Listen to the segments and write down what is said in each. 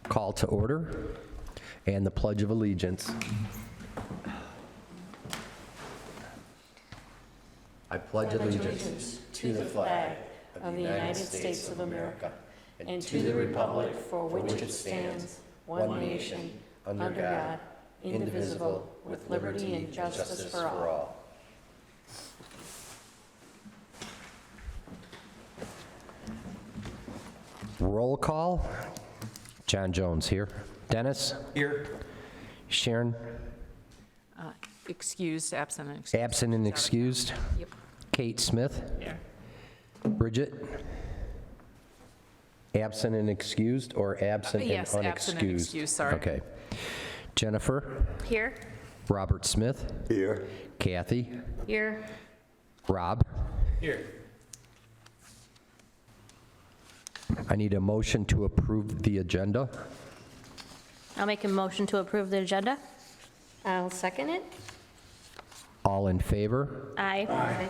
Call to order and the Pledge of Allegiance. I pledge allegiance to the flag of the United States of America and to the republic for which it stands, one nation, under God, indivisible, with liberty and justice for all. Roll call. John Jones here. Dennis? Here. Sharon? Excused, absent, and excused. Absent and excused. Yep. Kate Smith? Here. Bridget? Absent and excused or absent and Yes, unexcused? absent and excused, sorry. Okay. Jennifer? Here. Robert Smith? Here. Kathy? Here. Rob? Here. I need a motion to approve the agenda. I'll make a motion to approve the agenda. I'll second it. All in favor? Aye.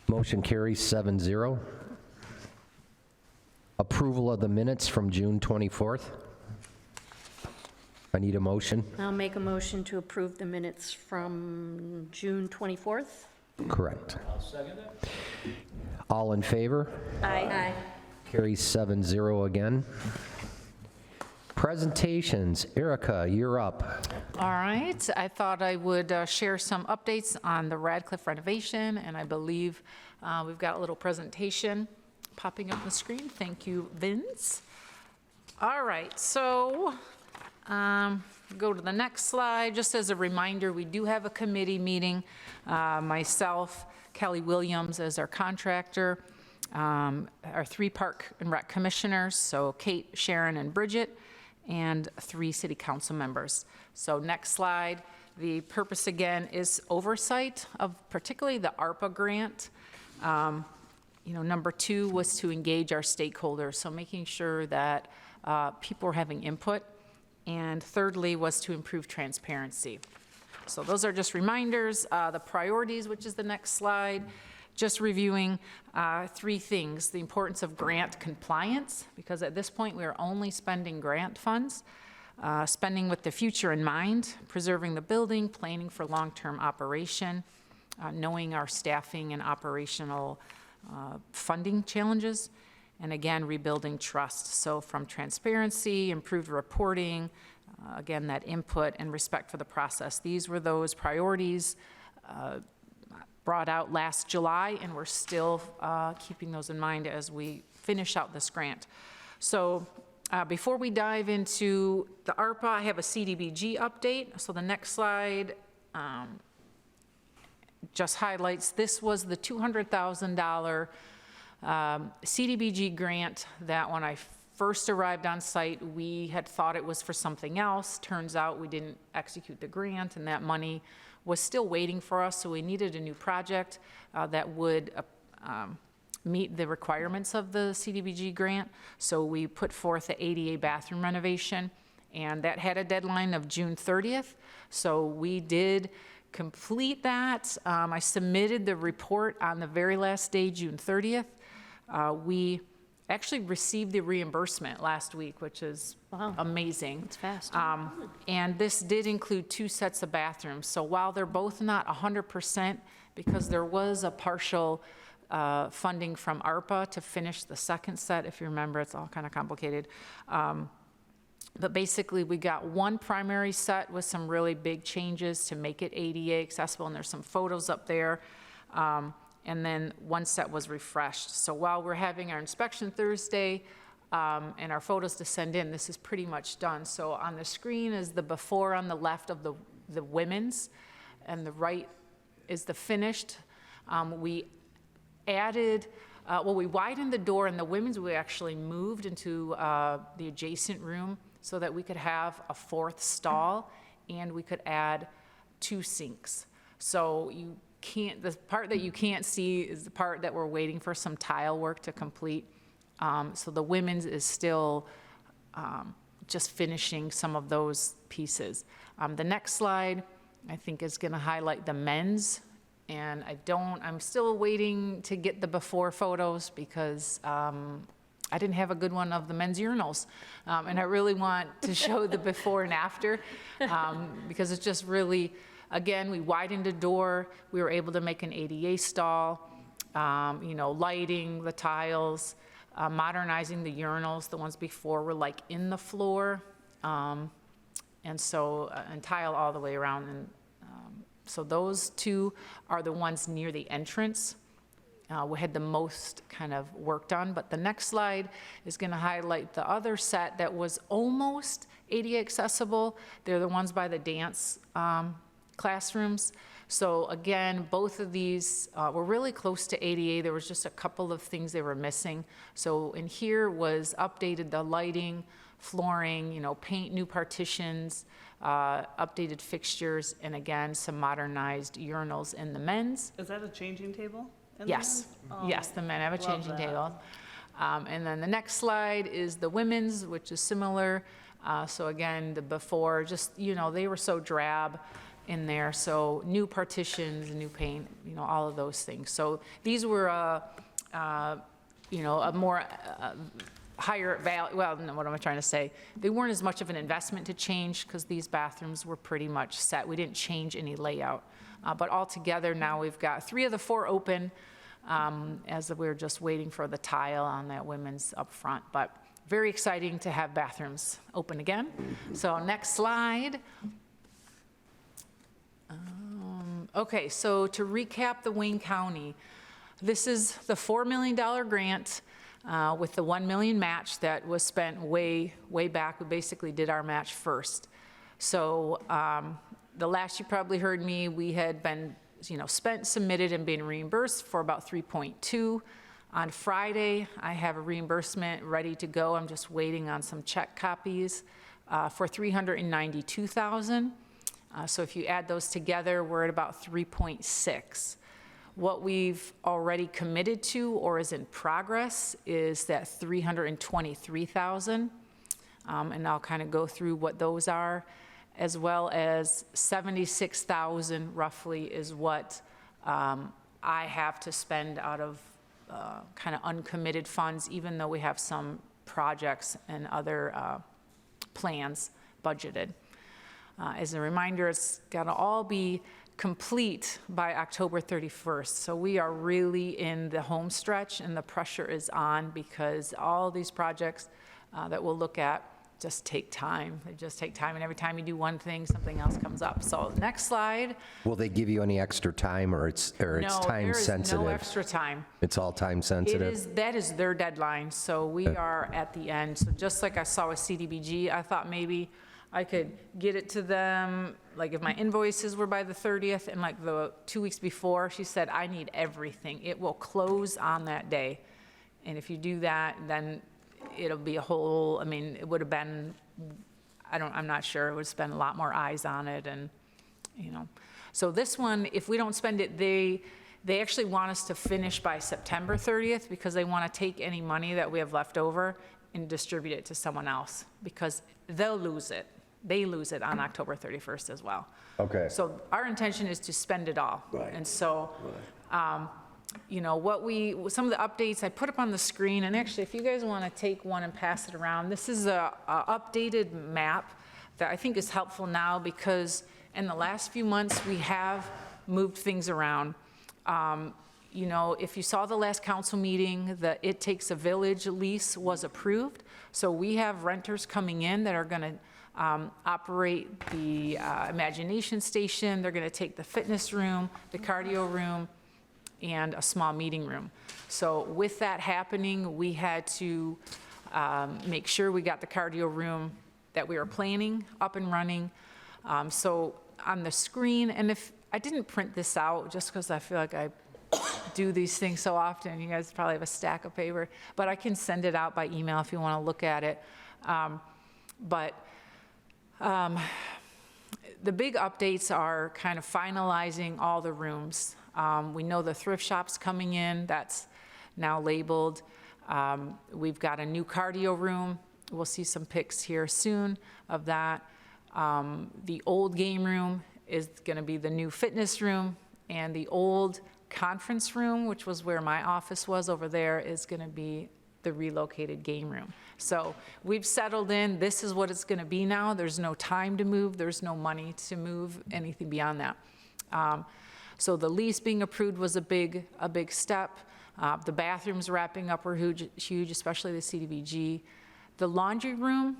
Motion carries 7-0. Approval of the minutes from June 24th. I need a motion. I'll make a motion to approve the minutes from June 24th. Correct. I'll second it. All in favor? Aye. Carries 7-0 again. Presentations. Erica, you're up. All right, I thought I would share some updates on the Radcliffe renovation, and I believe we've got a little presentation popping up on the screen. Thank you, Vince. All right, so go to the next slide. Just as a reminder, we do have a committee meeting. Myself, Kelly Williams as our contractor, our 3 Park and Rec commissioners, so Kate, Sharon, and Bridget, and 3 city council members. So next slide. The purpose again is oversight of particularly the ARPA grant. Number 2 was to engage our stakeholders, so making sure that people are having input. And thirdly was to improve transparency. So those are just reminders. The priorities, which is the next slide, just reviewing 3 things. The importance of grant compliance, because at this point we are only spending grant funds, spending with the future in mind, preserving the building, planning for long-term operation, knowing our staffing and operational funding challenges, and again, rebuilding trust. So from transparency, improved reporting, again, that input and respect for the process. These were those priorities brought out last July, and we're still keeping those in mind as we finish out this grant. So before we dive into the ARPA, I have a CDBG update. So the next slide just highlights, this was the $200,000 CDBG grant that when I first arrived on site, we had thought it was for something else. Turns out we didn't execute the grant, and that money was still waiting for us, so we needed a new project that would meet the requirements of the CDBG grant. So we put forth the ADA bathroom renovation, and that had a deadline of June 30th. So we did complete that. I submitted the report on the very last day, June 30th. We actually received the reimbursement last week, which is amazing. It's fast. And this did include 2 sets of bathrooms. So while they're both not 100%, because there was a partial funding from ARPA to finish the second set, if you remember, it's all kind of complicated. But basically, we got 1 primary set with some really big changes to make it ADA accessible, and there's some photos up there. And then 1 set was refreshed. So while we're having our inspection Thursday and our photos to send in, this is pretty much done. So on the screen is the before on the left of the women's, and the right is the finished. We added, we widened the door in the women's. We actually moved into the adjacent room so that we could have a 4th stall, and we could add 2 sinks. So the part that you can't see is the part that we're waiting for some tile work to complete. So the women's is still just finishing some of those pieces. The next slide, I think, is gonna highlight the men's. And I'm still waiting to get the before photos because I I didn't have a good one of the men's urinals. And I really want to show the before and after, because it's just really, again, we widened a door, we were able to make an ADA stall, lighting the tiles, modernizing the urinals. The ones before were like in the floor, and tile all the way around. And so those two are the ones near the entrance. We had the most kind of work done, but the next slide is going to highlight the other set that was almost ADA accessible. They're the ones by the dance classrooms. So again, both of these were really close to ADA. There was just a couple of things they were missing. So in here was updated the lighting, flooring, paint new partitions, updated fixtures, and again, some modernized urinals in the men's. Is that a changing table? in Yes, the men's? yes, the men have a love changing that. table. And then the next slide is the women's, which is similar. So again, the before, just, they were so drab in there. So new partitions, new paint, all of those things. So these were, a more higher value, well, no, what am I trying to say? They weren't as much of an investment to change because these bathrooms were pretty much set. We didn't change any layout. But altogether now we've got 3 of the 4 open, as we're just waiting for the tile on that women's up front. But very exciting to have bathrooms open again. So next slide. Okay, so to recap the Wayne County, this is the $4 million grant with the $1 million match that was spent way back. We basically did our match first. So the last you probably heard me, we had been spent, submitted, and been reimbursed for about 3.2. On Friday, I have a reimbursement ready to go. I'm just waiting on some check copies for $392,000. So if you add those together, we're at about 3.6. What we've already committed to or is in progress is that $323,000. And I'll kind of go through what those are, as well as $76,000 roughly is what I have to spend out of kind of uncommitted funds, even though we have some projects and other plans budgeted. As a reminder, it's got to all be complete by October 31st. So we are really in the home stretch, and the pressure is on because all these projects that we'll look at just take time. They just take time, and every time you do one thing, something else comes up. So next slide. Will they give you any extra time, or it's time sensitive? No, there is no extra time. It's all time sensitive? That is their deadline, so we are at the end. So just like I saw with CDBG, I thought maybe I could get it to them, like if my invoices were by the 30th, and like the 2 weeks before, she said, I need everything. It will close on that day. And if you do that, then it'll be a whole, it would have been, I'm not sure, it would spend a lot more eyes on it, and, So this one, if we don't spend it, they actually want us to finish by September 30th because they want to take any money that we have left over and distribute it to someone else, because they'll lose it. They lose it on October 31st as well. Okay. So our intention is to spend it all. Right. And so, some of the updates I put up on the screen, and actually, if you guys want to take one and pass it around, this is a updated map that I think is helpful now because in the last few months, we have moved things around. If you saw the last council meeting, the It Takes a Village lease was approved. So we have renters coming in that are going to operate the Imagination Station. They're going to take the fitness room, the cardio room, and a small meeting room. So with that happening, we had to make sure we got the cardio room that we were planning up and running. So on the screen, and if I didn't print this out just because I feel like I do these things so often, you guys probably have a stack of paper, but I can send it out by email if you want to look at it. The big updates are kind of finalizing all the rooms. We know the thrift shop's coming in, that's now labeled. We've got a new cardio room. We'll see some pics here soon of that. The old game room is going to be the new fitness room, and the old conference room, which was where my office was over there, is going to be the relocated game room. So we've settled in, this is what it's going to be now. There's no time to move, there's no money to move anything beyond that. So the lease being approved was a big step. The bathrooms wrapping up were huge, especially the CDBG. The laundry room,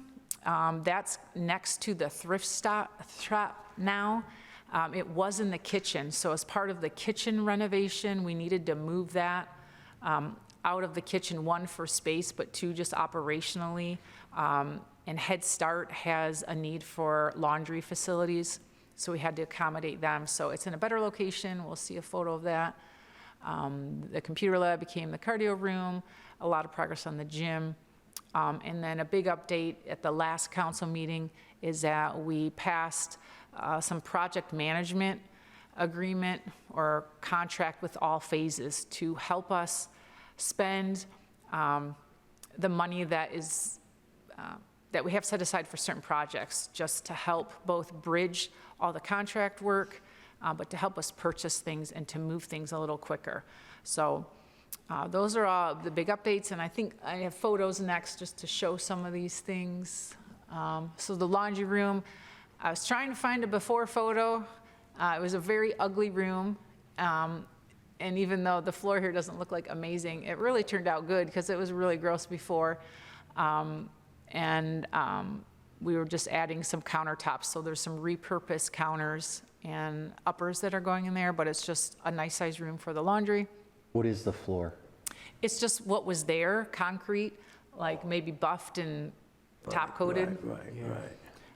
that's next to the thrift shop now. It was in the kitchen, so as part of the kitchen renovation, we needed to move that out of the kitchen, one, for space, but two, just operationally. And Head Start has a need for laundry facilities, so we had to accommodate them. So it's in a better location. We'll see a photo of that. The computer lab became the cardio room, a lot of progress on the gym. And then a big update at the last council meeting is that we passed some project management agreement or contract with all phases to help us spend the money that we have set aside for certain projects, just to help both bridge all the contract work, but to help us purchase things and to move things a little quicker. So those are all the big updates, and I think I have photos next just to show some of these things. So the laundry room, I was trying to find a before photo. It was a very ugly room, and even though the floor here doesn't look like amazing, it really turned out good because it was really gross before. We were just adding some countertops, so there's some repurposed counters and uppers that are going in there, but it's just a nice size room for the laundry. What is the floor? It's just what was there, concrete, like maybe buffed and top coated. Right.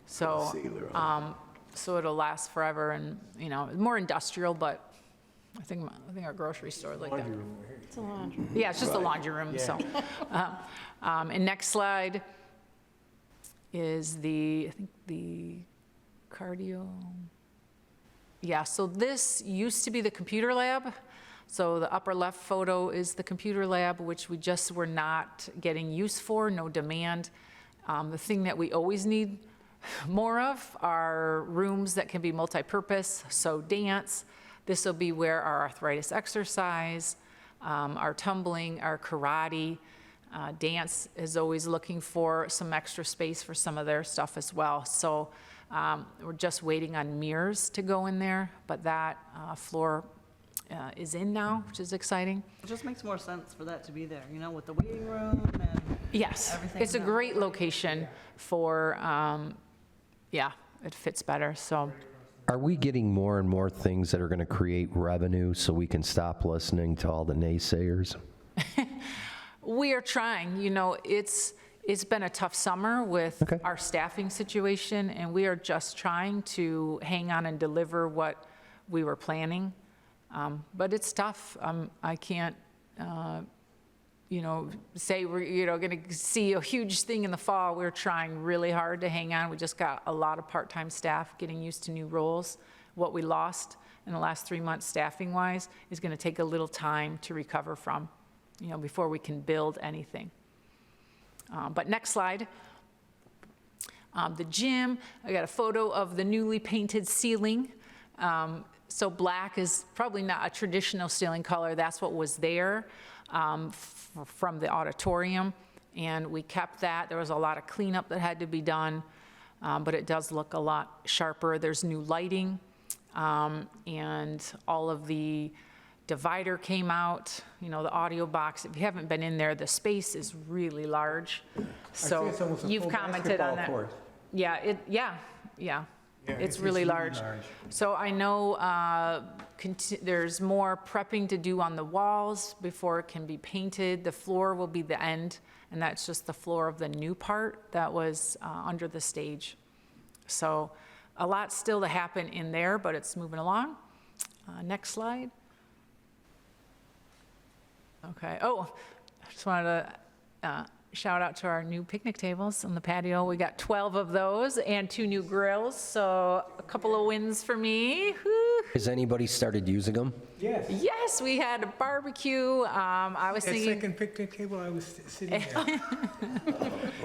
So, Sealer on so it'll last forever, and, more industrial, but I think our grocery store is like that. It's a laundry. Yeah, it's just a laundry room, so. And next slide is I think the cardio. Yeah, so this used to be the computer lab. So the upper left photo is the computer lab, which we just were not getting use for, no demand. The thing that we always need more of are rooms that can be multi-purpose, so dance. This will be where our arthritis exercise, our tumbling, our karate. Dance is always looking for some extra space for some of their stuff as well. So we're just waiting on mirrors to go in there, but that floor is in now, which is exciting. It just makes more sense for that to be there, with the waiting room and Yes, everything. it's a great location for, it fits better, so. Are we getting more and more things that are going to create revenue so we can stop listening to all the naysayers? We are trying, it's been a tough summer with Okay. our staffing situation, and we are just trying to hang on and deliver what we were planning. But it's tough. I can't, say we're, going to see a huge thing in the fall. We're trying really hard to hang on. We just got a lot of part-time staff getting used to new roles. What we lost in the last 3 months staffing-wise is going to take a little time to recover from, before we can build anything. But next slide. The gym, I got a photo of the newly painted ceiling. So black is probably not a traditional ceiling color. That's what was there from the auditorium, and we kept that. There was a lot of cleanup that had to be done, but it does look a lot sharper. There's new lighting, and all of the divider came out, the audio box. If you haven't been in there, the space is really large. So it's almost a you've full commented on basketball that. court. Yeah, it's it's really large. large. So I know there's more prepping to do on the walls before it can be painted. The floor will be the end, and that's just the floor of the new part that was under the stage. So a lot still to happen in there, but it's moving along. Next slide. Okay. Oh, I just wanted to shout out to our new picnic tables on the patio. We got 12 of those and 2 new grills, so a couple of wins for me. Woo. Has anybody started using them? Yes. Yes, we had a barbecue. I was That thinking second picnic table, I was sitting there.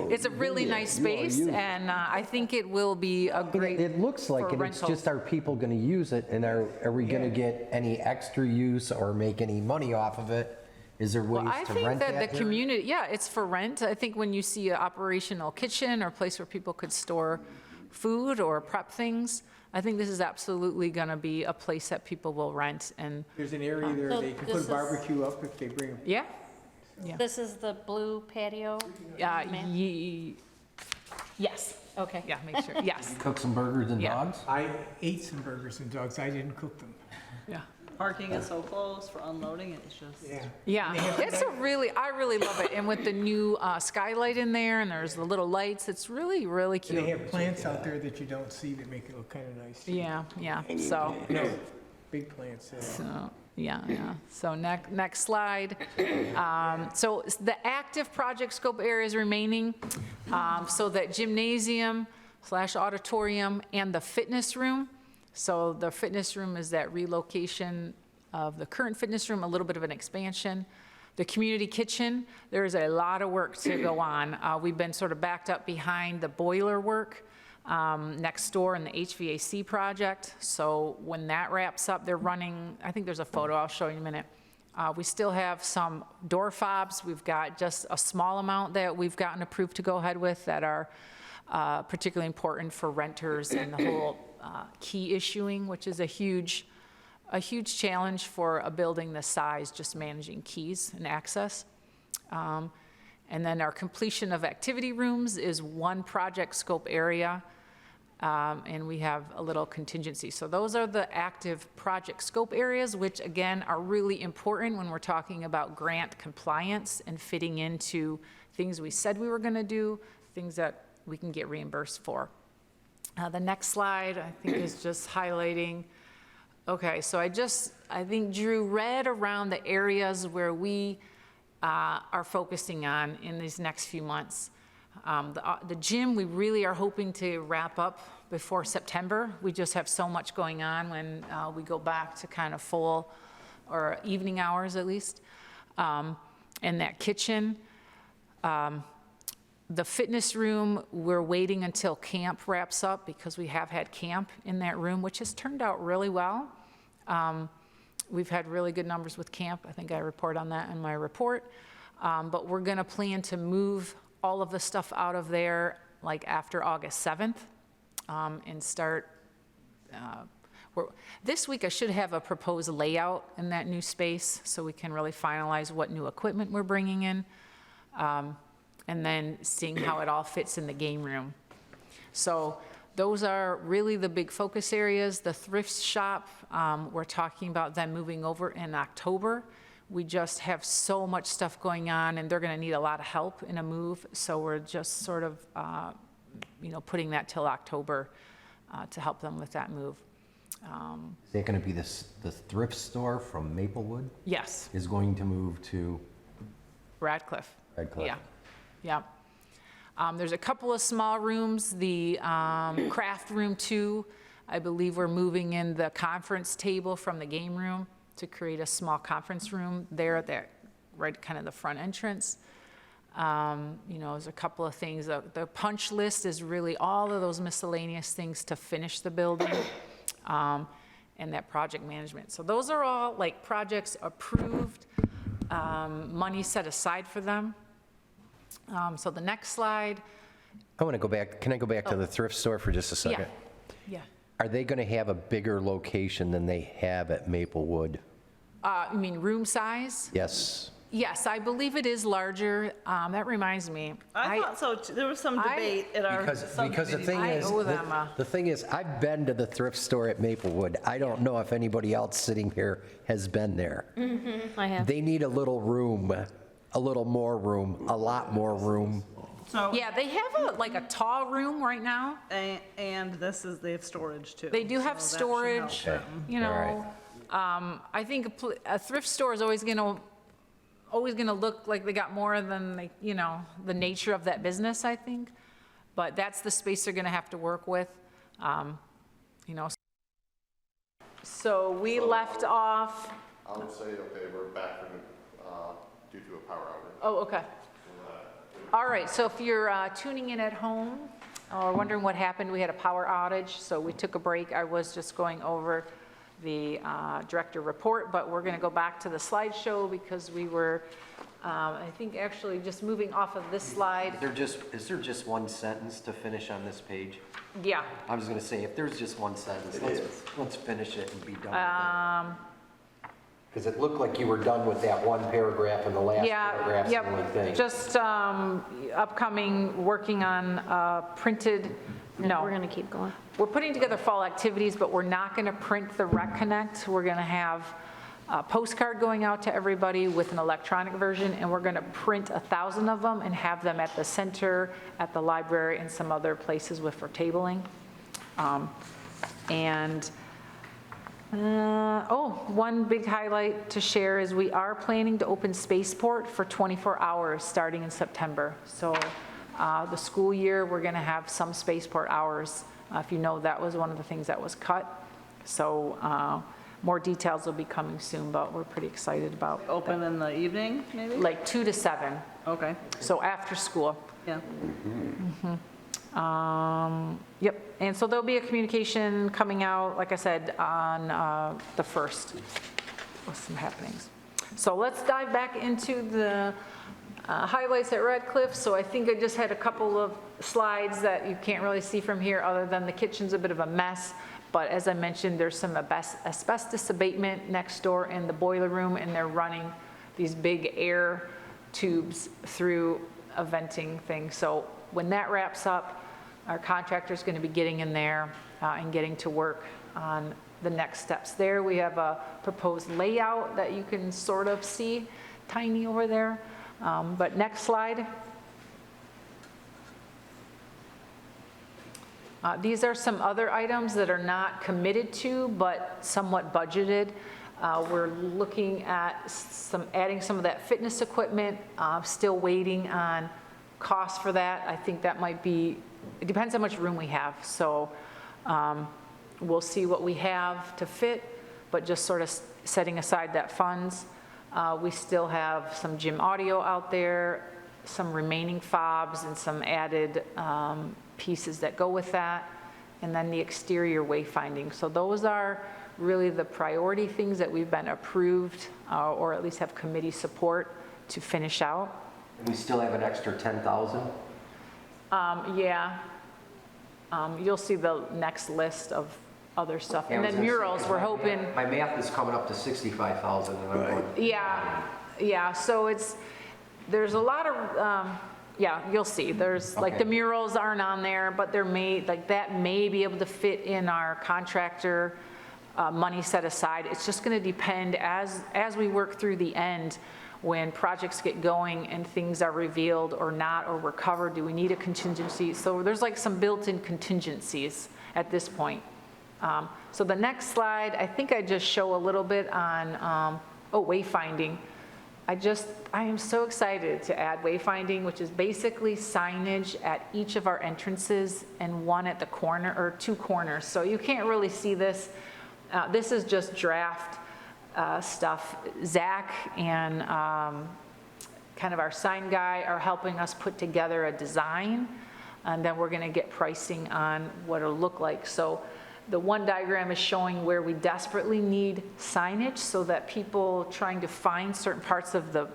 it's a really nice space, and I think it will be a great. It looks like for it. It's rental. just, are people going to use it, and are we going to get any extra use or make any money off of it Is there ways Well, I to think rent that that? the community, yeah, it's for rent. I think when you see an operational kitchen or a place where people could store food or prep things, I think this is absolutely going to be a place that people will rent. And There's an area there, So they can this put is- a barbecue up if they bring them. yeah, This is the blue patio? Ma'am? yes, Okay. yeah, make sure, yes, Cook some burgers and Yeah. dogs? I ate some burgers and dogs, I didn't cook them. yeah. Parking is so close for unloading, it's just. Yeah. Yeah, it's a really, I really love it. And with the new skylight in there and there's the little lights, it's really, really And they cute. have plants out there that you don't see that make it look kind of nice. Yeah, yeah, so. Big plants, yeah. So, yeah. So next slide. So the active project scope areas remaining, so that gymnasium / auditorium and the fitness room. So the fitness room is that relocation of the current fitness room, a little bit of an expansion. The community kitchen, there's a lot of work to go on. We've been sort of backed up behind the boiler work next door in the HVAC project. So when that wraps up, they're running, I think there's a photo I'll show you in a minute. We still have some door fobs. We've got just a small amount that we've gotten approved to go ahead with that are particularly important for renters and the whole key issuing, which is a huge challenge for a building this size, just managing keys and access. And then our completion of activity rooms is one project scope area, and we have a little contingency. So those are the active project scope areas, which again are really important when we're talking about grant compliance and fitting into things we said we were going to do, things that we can get reimbursed for. The next slide, I think, is just highlighting. Okay, so I think Drew read around the areas where we are focusing on in these next few months. The gym, we really are hoping to wrap up before September. We just have so much going on when we go back to kind of full or evening hours at least. And that kitchen. The fitness room, we're waiting until camp wraps up because we have had camp in that room, which has turned out really well. We've had really good numbers with camp. I think I report on that in my report. But we're going to plan to move all of the stuff out of there like after August 7th and start. This week I should have a proposed layout in that new space so we can really finalize what new equipment we're bringing in. And then seeing how it all fits in the game room. So those are really the big focus areas. The thrift shop, we're talking about them moving over in October. We just have so much stuff going on and they're gonna need a lot of help in a move. So we're just sort of, putting that till October to help them with that move. Is that going to be the thrift store from Maplewood Yes, is going to move to Radcliffe. Radcliffe? Yeah. There's a couple of small rooms, the craft room 2, I believe we're moving in the conference table from the game room to create a small conference room there at that, right kind of the front entrance. There's a couple of things, the punch list is really all of those miscellaneous things to finish the building and that project management. So those are all like projects approved, money set aside for them. So the next slide. I want to go back, can I go back to the thrift store for just a second? Yeah. Are they going to have a bigger location than they have at Maplewood? You mean room size? Yes. Yes, I believe it is larger. That reminds me. I thought so, too. There was some debate at our Because the subcommittee. thing I is, owe them the thing is, I've been to the thrift store at Maplewood. I don't know if anybody else sitting here has been there. I have. They need a little room, a little more room, a lot more room. So, Yeah, they have a tall room right now. and they have storage too. They do have so that should help storage, them. I think a thrift store is always gonna look like they got more than the nature of that business, I think. But that's the space they're gonna have to work with, So we left off, I would say, okay, we're back due to a power outage. oh, okay. All right, so if you're tuning in at home or wondering what happened, we had a power outage, so we took a break. I was just going over the director report, but we're going to go back to the slideshow because we were, I think, actually just moving off of this slide. Is there just one sentence to finish on this page? Yeah. I was gonna say, if there's just one sentence, let's finish it and be done with it. Because it looked like you were done with that one paragraph and the last paragraph's the only Yep, thing. just upcoming, working on printed, no. We're gonna keep going. We're putting together fall activities, but we're not going to print the Rec Connect. We're going to have a postcard going out to everybody with an electronic version, and we're going to print 1,000 of them and have them at the center, at the library, and some other places for tabling. One big highlight to share is we are planning to open Spaceport for 24 hours starting in September. So the school year, we're going to have some Spaceport hours. If you know, that was one of the things that was cut. So more details will be coming soon, but we're pretty excited about Open in the evening, maybe? like 2 to 7, Okay, so after school. yeah. Yep, and so there'll be a communication coming out, like I said, on the 1st with some happenings. So let's dive back into the highlights at Radcliffe. So I think I just had a couple of slides that you can't really see from here, other than the kitchen's a bit of a mess. But as I mentioned, there's some asbestos abatement next door in the boiler room, and they're running these big air tubes through a venting thing. So when that wraps up, our contractor's going to be getting in there and getting to work on the next steps there. We have a proposed layout that you can sort of see, tiny over there. But next slide. These are some other items that are not committed to, but somewhat budgeted. We're looking at adding some of that fitness equipment, still waiting on cost for that. I think that might be, it depends how much room we have. So we'll see what we have to fit, but just sort of setting aside that funds. We still have some gym audio out there, some remaining fobs and some added pieces that go with that, and then the exterior wayfinding. So those are really the priority things that we've been approved or at least have committee support to finish out. We still have an extra 10,000? Yeah. You'll see the next list of other stuff. And Yeah, I was then gonna murals, say, we're hoping. My math is coming up to 65,000, and I'm going, Yeah, so there's a lot of, you'll see, there's, like, Okay. the murals aren't on there, but they're made, like, that may be able to fit in our contractor money set aside. It's just gonna depend as we work through the end, when projects get going and things are revealed or not, or we're covered, do we need a contingency? So there's like some built-in contingencies at this point. So the next slide, I think I just show a little bit on, wayfinding. I am so excited to add wayfinding, which is basically signage at each of our entrances and one at the corner, or 2 corners. So you can't really see this. This is just draft stuff. Zach and kind of our sign guy are helping us put together a design, and then we're going to get pricing on what it'll look like. So the one diagram is showing where we desperately need signage so that people trying to find certain parts of the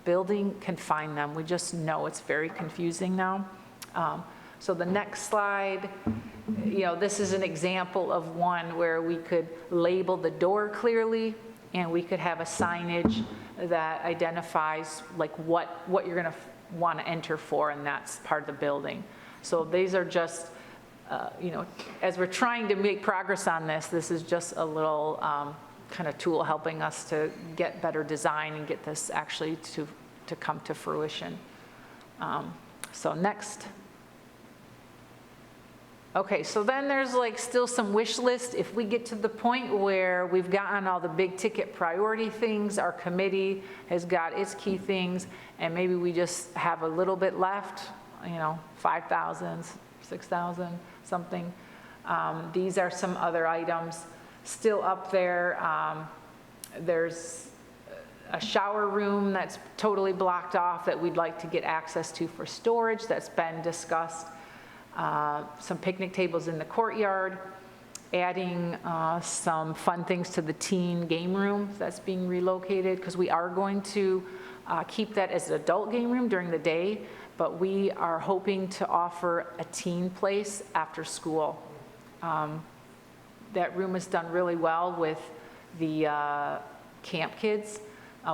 building can find them. We just know it's very confusing now. So the next slide, this is an example of one where we could label the door clearly, and we could have a signage that identifies like what you're going to want to enter for, and that's part of the building. So these are just, as we're trying to make progress on this is just a little kind of tool helping us to get better design and get this actually to come to fruition. So next. Okay, so then there's like still some wish list. If we get to the point where we've gotten all the big ticket priority things, our committee has got its key things, and maybe we just have a little bit left, 5,000, 6,000, something. These are some other items still up there. There's a shower room that's totally blocked off that we'd like to get access to for storage that's been discussed. Some picnic tables in the courtyard. adding some fun things to the teen game room that's being relocated, because we are going to keep that as an adult game room during the day, but we are hoping to offer a teen place after school. That room has done really well with the camp kids.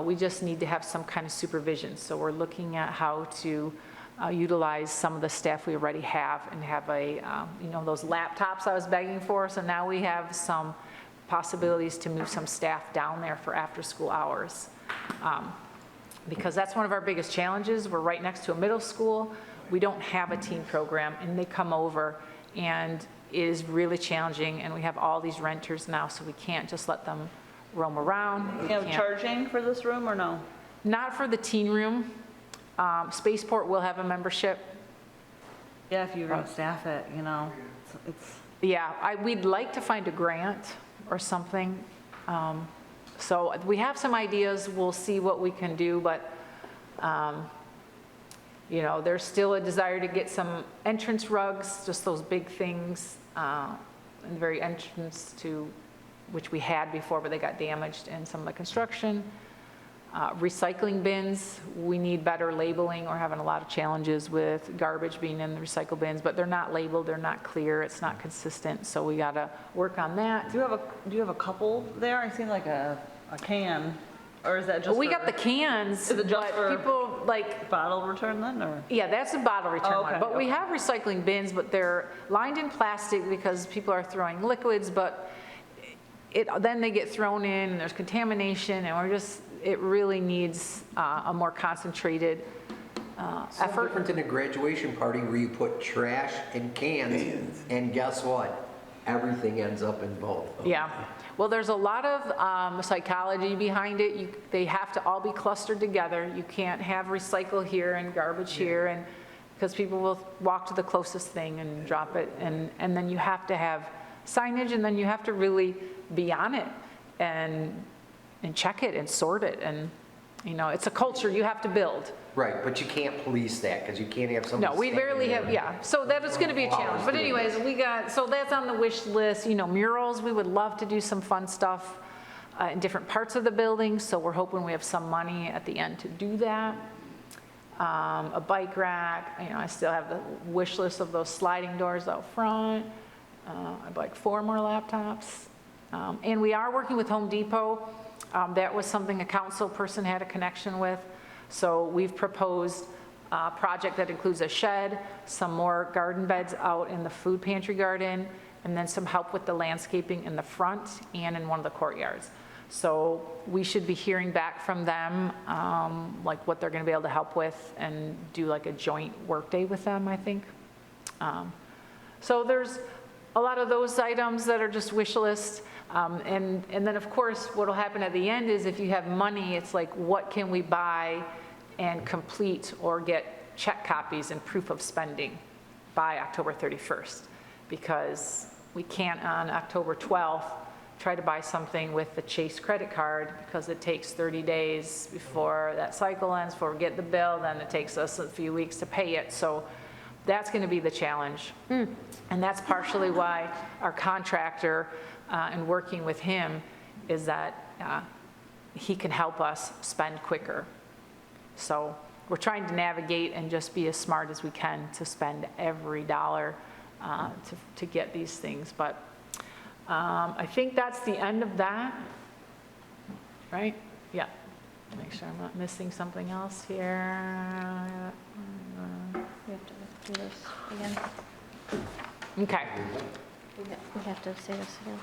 We just need to have some kind of supervision. So we're looking at how to utilize some of the staff we already have and have a, those laptops I was begging for. So now we have some possibilities to move some staff down there for after-school hours. Because that's one of our biggest challenges. We're right next to a middle school. We don't have a teen program, and they come over, and it is really challenging, and we have all these renters now, so we can't just let them roam around. We You have can't- charging for this room or no? Not for the teen room. Spaceport will have a membership. Yeah, if you're gonna staff it, it's, Yeah, we'd like to find a grant or something. So we have some ideas, we'll see what we can do, but, there's still a desire to get some entrance rugs, just those big things, in the very entrance to, which we had before, but they got damaged in some of the construction. Recycling bins, we need better labeling. We're having a lot of challenges with garbage being in the recycle bins, but they're not labeled, they're not clear, it's not consistent, so we gotta work on that. do you have a couple there? I seen like a can, or is that just We for got the cans, Is it just but for- people, like, bottle return then, or? yeah, that's a bottle return Oh, one. okay, But we okay. have recycling bins, but they're lined in plastic because people are throwing liquids, but then they get thrown in, and there's contamination, and it really needs a more concentrated So effort. different than a graduation party where you put trash and cans, and guess what? Everything ends up in both. Yeah, well, there's a lot of psychology behind it. They have to all be clustered together. You can't have recycle here and garbage here, and, because people will walk to the closest thing and drop it, and then you have to have signage, and then you have to really be on it and check it and sort it, and, it's a culture you have to build. Right, but you can't police that, because you can't have somebody. No, we barely have, yeah, so that is gonna be a challenge, but anyways, so that's on the wish list, murals, we would love to do some fun stuff in different parts of the building, so we're hoping we have some money at the end to do that. A bike rack, I still have the wish list of those sliding doors out front. I'd like 4 more laptops. And we are working with Home Depot. That was something a council person had a connection with. So we've proposed a project that includes a shed, some more garden beds out in the food pantry garden, and then some help with the landscaping in the front and in one of the courtyards. So we should be hearing back from them, like what they're gonna be able to help with, and do like a joint workday with them, I think. So there's a lot of those items that are just wish list. And then, of course, what'll happen at the end is if you have money, it's like, what can we buy and complete or get check copies and proof of spending by October 31st? Because we can't on October 12th try to buy something with the Chase credit card, because it takes 30 days before that cycle ends, before we get the bill, then it takes us a few weeks to pay it. So that's going to be the challenge. And that's partially why our contractor, and working with him, is that he can help us spend quicker. So we're trying to navigate and just be as smart as we can to spend every dollar to get these things. But I think that's the end of that, right? Yeah. Make sure I'm not missing something else here. We have to do this again. Okay. We have to say this again.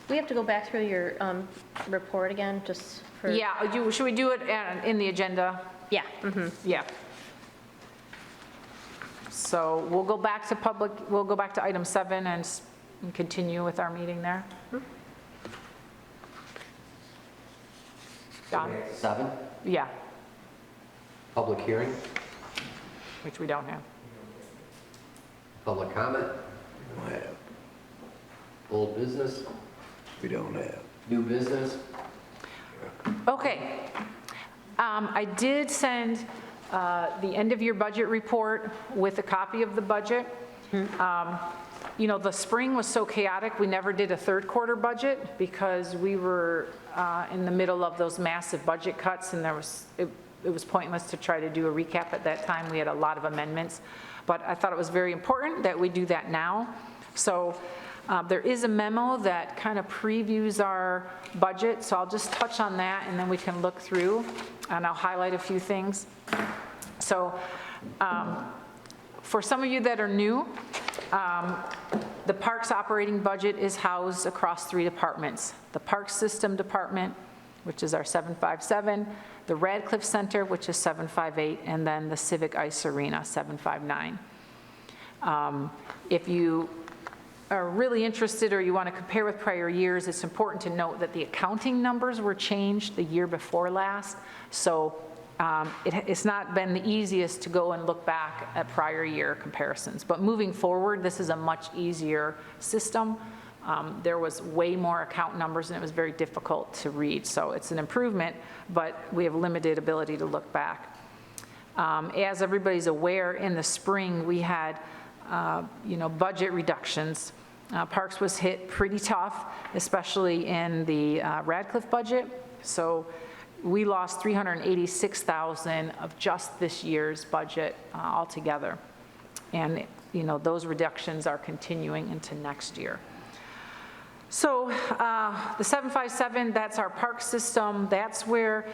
We have to go back through your report again, just for. Yeah, should we do it in the agenda? Yeah. mhm. Yeah. So we'll go back to item 7 and continue with our meeting there. Don? 7, Yeah, public hearing, which we don't have. public comment, don't have. old business, We don't have. new business. Okay. I did send the end of your budget report with a copy of the budget. You know, the spring was so chaotic, we never did a third quarter budget because we were in the middle of those massive budget cuts, and it was pointless to try to do a recap at that time. We had a lot of amendments, but I thought it was very important that we do that now. So there is a memo that kind of previews our budget, so I'll just touch on that and then we can look through, and I'll highlight a few things. So for some of you that are new, the Parks operating budget is housed across 3 departments. The Parks System Department, which is our 757, the Radcliffe Center, which is 758, and then the Civic Ice Arena, 759. If you are really interested or you want to compare with prior years, it's important to note that the accounting numbers were changed the year before last. So it's not been the easiest to go and look back at prior year comparisons. But moving forward, this is a much easier system. There was way more account numbers and it was very difficult to read. So it's an improvement, but we have limited ability to look back. As everybody's aware, in the spring, we had budget reductions. Parks was hit pretty tough, especially in the Radcliffe budget. So we lost $386,000 of just this year's budget altogether. And, those reductions are continuing into next year. So the 757, that's our park system. That's where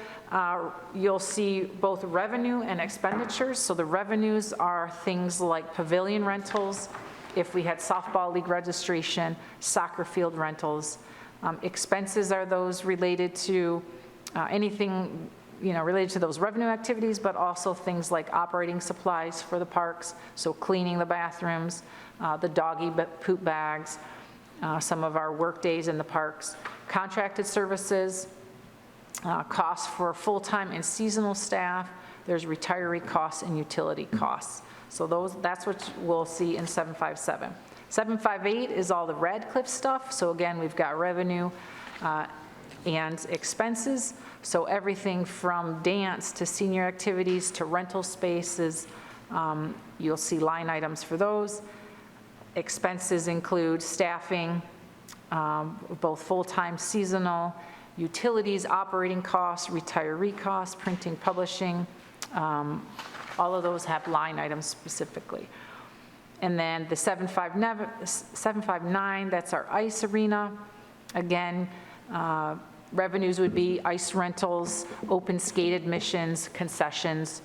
you'll see both revenue and expenditures. So the revenues are things like pavilion rentals, if we had softball league registration, soccer field rentals. Expenses are those related to anything related to those revenue activities, but also things like operating supplies for the parks, so cleaning the bathrooms, the doggy poop bags, some of our work days in the parks, contracted services, costs for full-time and seasonal staff, there's retiree costs and utility costs. So that's what we'll see in 757. 758 is all the Radcliffe stuff. So again, we've got revenue and expenses. So everything from dance to senior activities to rental spaces, you'll see line items for those. Expenses include staffing, both full-time, seasonal, utilities, operating costs, retiree costs, printing, publishing. All of those have line items specifically. And then the 759, that's our ice arena. Again, revenues would be ice rentals, open skate admissions, concessions,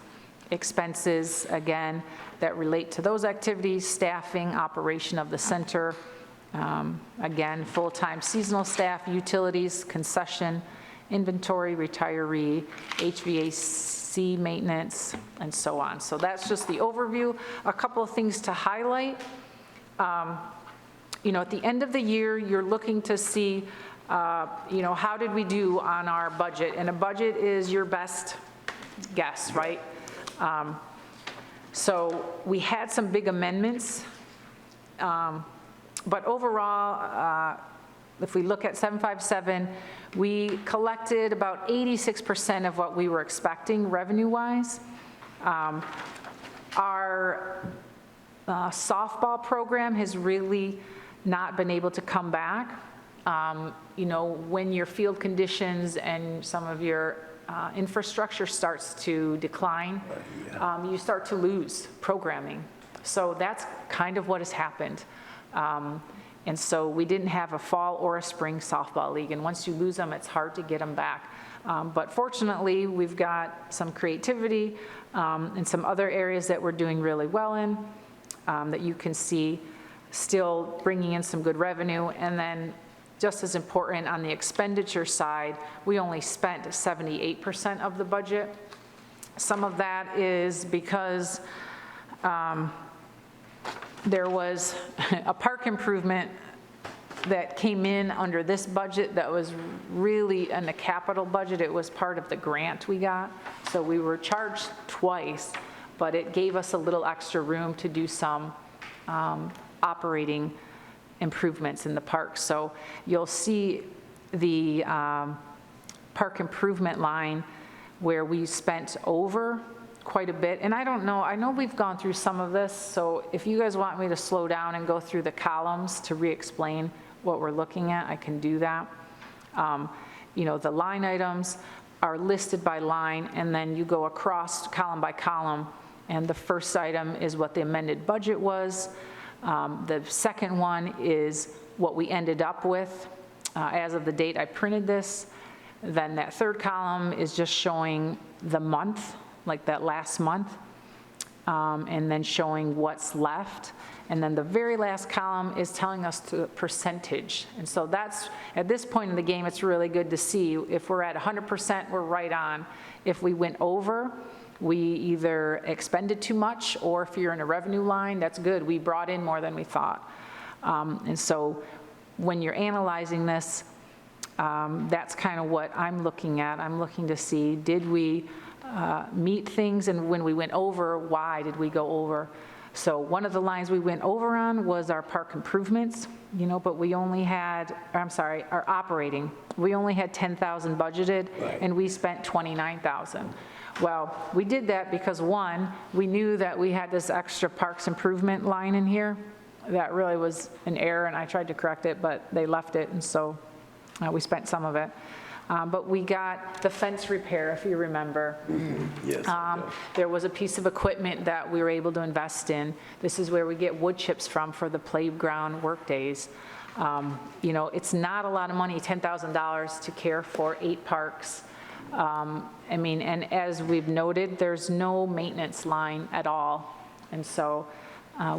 expenses, again, that relate to those activities, staffing, operation of the center, again, full-time seasonal staff, utilities, concession, inventory, retiree, HVAC maintenance, and so on. So that's just the overview. A couple of things to highlight. At the end of the year, you're looking to see, how did we do on our budget? And a budget is your best guess, right? So we had some big amendments, but overall, if we look at 757, we collected about 86% of what we were expecting revenue-wise. Our softball program has really not been able to come back. When your field conditions and some of your infrastructure starts to decline, you start to lose programming. So that's kind of what has happened. And so we didn't have a fall or a spring softball league, and once you lose them, it's hard to get them back. But fortunately, we've got some creativity and some other areas that we're doing really well in that you can see still bringing in some good revenue. And then just as important, on the expenditure side, we only spent 78% of the budget. Some of that is because there was a park improvement that came in under this budget that was really in the capital budget. It was part of the grant we got. So we were charged twice, but it gave us a little extra room to do some operating improvements in the park. So you'll see the park improvement line where we spent over quite a bit. And I don't know, I know we've gone through some of this, so if you guys want me to slow down and go through the columns to re-explain what we're looking at, I can do that. You know, the line items are listed by line, and then you go across column by column, and the first item is what the amended budget was. The second one is what we ended up with as of the date I printed this. Then that third column is just showing the month, like that last month, and then showing what's left. And then the very last column is telling us the percentage. And so that's, at this point in the game, it's really good to see if we're at 100%, we're right on. If we went over, we either expended too much, or if you're in a revenue line, that's good. We brought in more than we thought. And so when you're analyzing this, that's kind of what I'm looking at. I'm looking to see, did we meet things, and when we went over, why did we go over? So one of the lines we went over on was our park improvements, you know, but we only had, I'm sorry, our operating. We only had 10,000 budgeted, and we spent 29,000. Well, we did that because, one, we knew that we had this extra parks improvement line in here. That really was an error, and I tried to correct it, but they left it, and so we spent some of it. But we got the fence repair, if you remember. Yes. There was a piece of equipment that we were able to invest in. This is where we get wood chips from for the playground work days. You know, it's not a lot of money, $10,000 to care for 8 parks. I mean, and as we've noted, there's no maintenance line at all. And so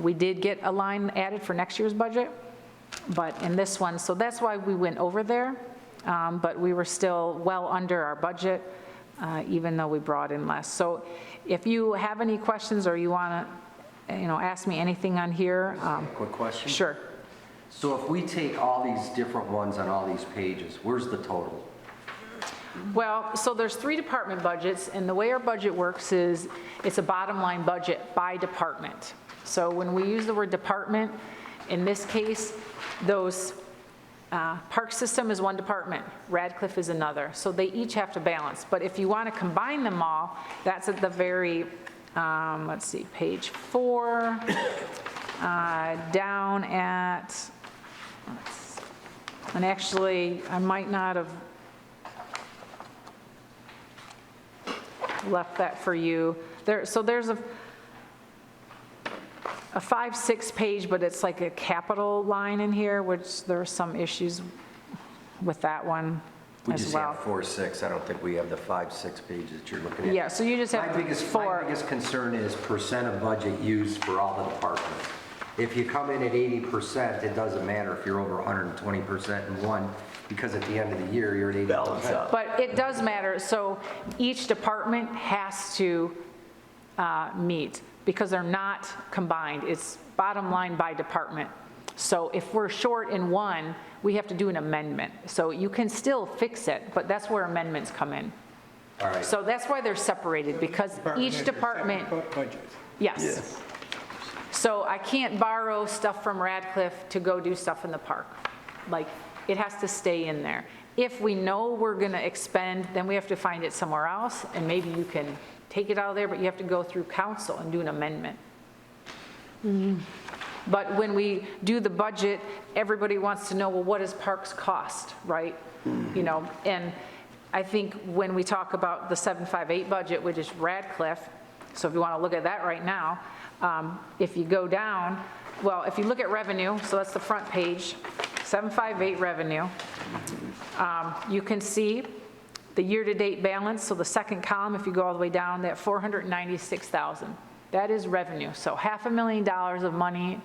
we did get a line added for next year's budget, but in this one, so that's why we went over there. But we were still well under our budget, even though we brought in less. So if you have any questions, or you want to, you know, ask me anything on here. Quick question? Sure. So if we take all these different ones on all these pages, where's the total? Well, so there's 3 department budgets, and the way our budget works is it's a bottom line budget by department. So when we use the word department, in this case, those park system is one department, Radcliffe is another. So they each have to balance. But if you want to combine them all, that's at the very, let's see, page 4, down at, and actually, I might not have left that for you. So there's a 5-6 page, but it's like a capital line in here, which there are some issues with that one We as just well. have 4-6. I don't think we have the 5-6 pages that you're looking at. Yeah, so you just have My 4. biggest concern is percent of budget used for all the departments. If you come in at 80%, it doesn't matter if you're over 120% in one, because at the end of the year, you're at 80%. Balance out. But it does matter. So each department has to meet, because they're not combined. It's bottom line by department. So if we're short in one, we have to do an amendment. So you can still fix it, but that's where amendments come in. All right. So that's why they're separated, because each has their department, separate budget. yes. So I can't borrow stuff from Radcliffe to go do stuff in the park. Like, it has to stay in there. If we know we're going to expend, then we have to find it somewhere else, and maybe you can take it out of there, but you have to go through council and do an amendment. But when we do the budget, everybody wants to know, well, what does parks cost, right? You know, and I think when we talk about the 758 budget, which is Radcliffe, so if you want to look at that right now, if you go down, well, if you look at revenue, so that's the front page, 758 revenue, you can see the year-to-date balance, so the second column, if you go all the way down, that 496,000. That is revenue. So $500,000 of money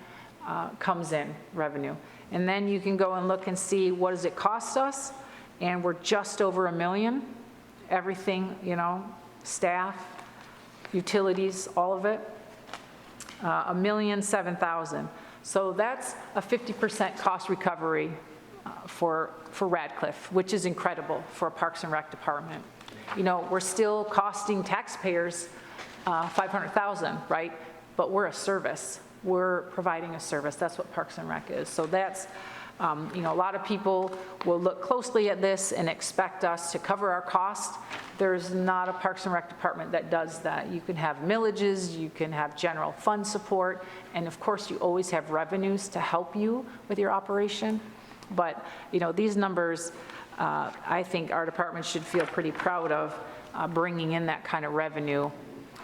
comes in, revenue. And then you can go and look and see what does it cost us, and we're just over $1 million. Everything, you know, staff, utilities, all of it, $1,007,000. So that's a 50% cost recovery for Radcliffe, which is incredible for a Parks and Rec department. You know, we're still costing taxpayers $500,000, right? But we're a service. We're providing a service. That's what Parks and Rec is. So that's You know, a lot of people will look closely at this and expect us to cover our costs. There's not a Parks and Rec department that does that. You can have millages, you can have general fund support, and of course, you always have revenues to help you with your operation. But, you know, these numbers, I think our department should feel pretty proud of bringing in that kind of revenue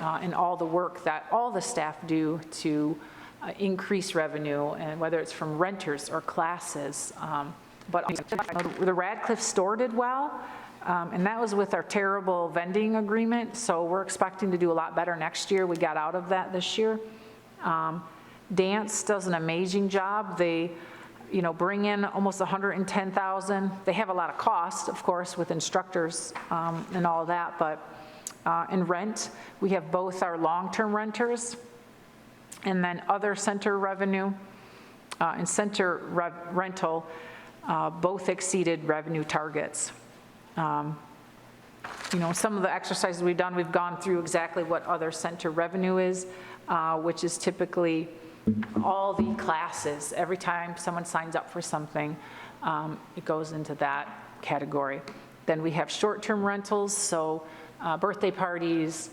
and all the work that all the staff do to increase revenue, and whether it's from renters or classes. But the Radcliffe store did well, and that was with our terrible vending agreement, so we're expecting to do a lot better next year. We got out of that this year. Dance does an amazing job. They, you know, bring in almost 110,000. They have a lot of cost, of course, with instructors and all of that, but in rent, we have both our long-term renters and then other center revenue and center rental both exceeded revenue targets. You know, some of the exercises we've done, we've gone through exactly what other center revenue is, which is typically all the classes. Every time someone signs up for something, it goes into that category. Then we have short-term rentals, so birthday parties,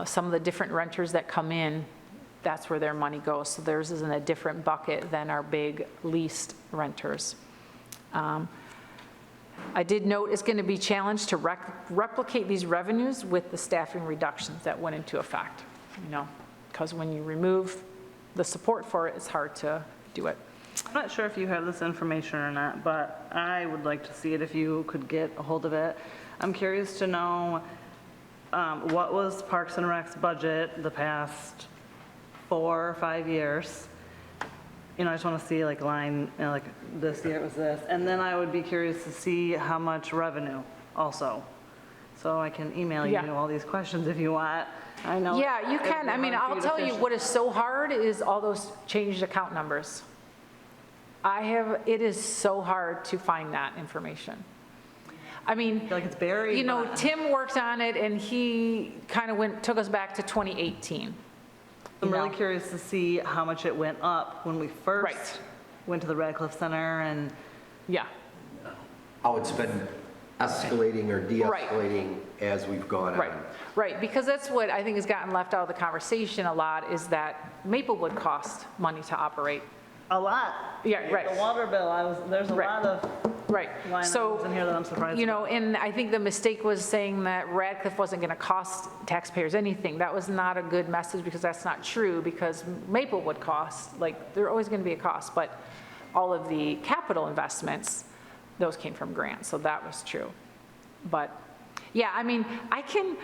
some of the different renters that come in, that's where their money goes. So theirs is in a different bucket than our big leased renters. I did note it's going to be challenged to replicate these revenues with the staffing reductions that went into effect, you know, because when you remove the support for it, it's hard to do it. I'm not sure if you have this information or not, but I would like to see it if you could get a hold of it. I'm curious to know what was Parks and Rec's budget the past 4 or 5 years. You know, I just want to see like line, you know, like this year it was this. And then I would be curious to see how much revenue also. So I can email you Yeah. all these questions if you want. I know. Yeah, you it'd can. be I mean, hard for I'll to tell you fish. what is so hard is all those changed account numbers. It is so hard to find that information. I mean, I feel like it's buried. you know, but- Tim worked on it and he kind of took us back to 2018. I'm you really know. curious to see how much it went up when we first Right. went to the Radcliffe Center and Yeah, How it's been escalating or Right. de-escalating as we've gone right, on. right. Because that's what I think has gotten left out of the conversation a lot is that Maplewood cost money to operate. a lot. Yeah, right. The water bill, there's a Right. lot of Right. line So, items in here that I'm surprised you know, about. and I think the mistake was saying that Radcliffe wasn't going to cost taxpayers anything. That was not a good message because that's not true, because Maplewood costs, like, they're always going to be a cost, but all of the capital investments, those came from grants, so that was true. But, yeah, I mean, I can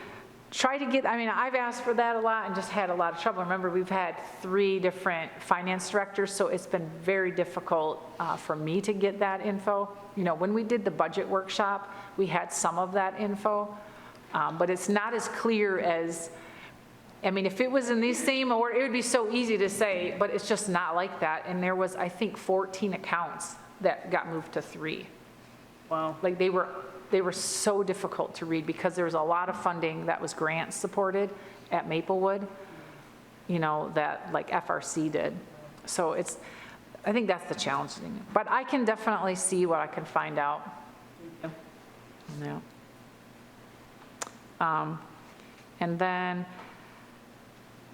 try to get, I mean, I've asked for that a lot and just had a lot of trouble. Remember, we've had 3 different finance directors, so it's been very difficult for me to get that info. You know, when we did the budget workshop, we had some of that info, but it's not as clear as, I mean, if it was in these same order, it would be so easy to say, but it's just not like that. And there was, I think, 14 accounts that got moved to 3. Wow. Like they were so difficult to read because there was a lot of funding that was grant supported at Maplewood, you know, that like FRC did. So I think that's the challenging, but I can definitely see what I can find out. Yeah. And then,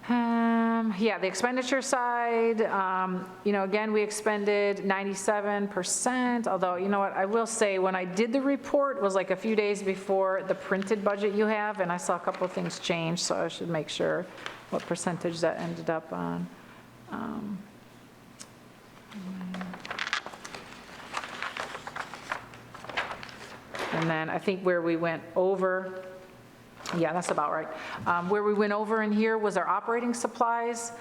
yeah, the expenditure side, you know, again, we expended 97%, although, you know what, I will say, when I did the report, it was like a few days before the printed budget you have, and I saw a couple of things change, so I should make sure what percentage that ended up on. And then I think where we went over, yeah, that's about right. Where we went over in here was our operating supplies.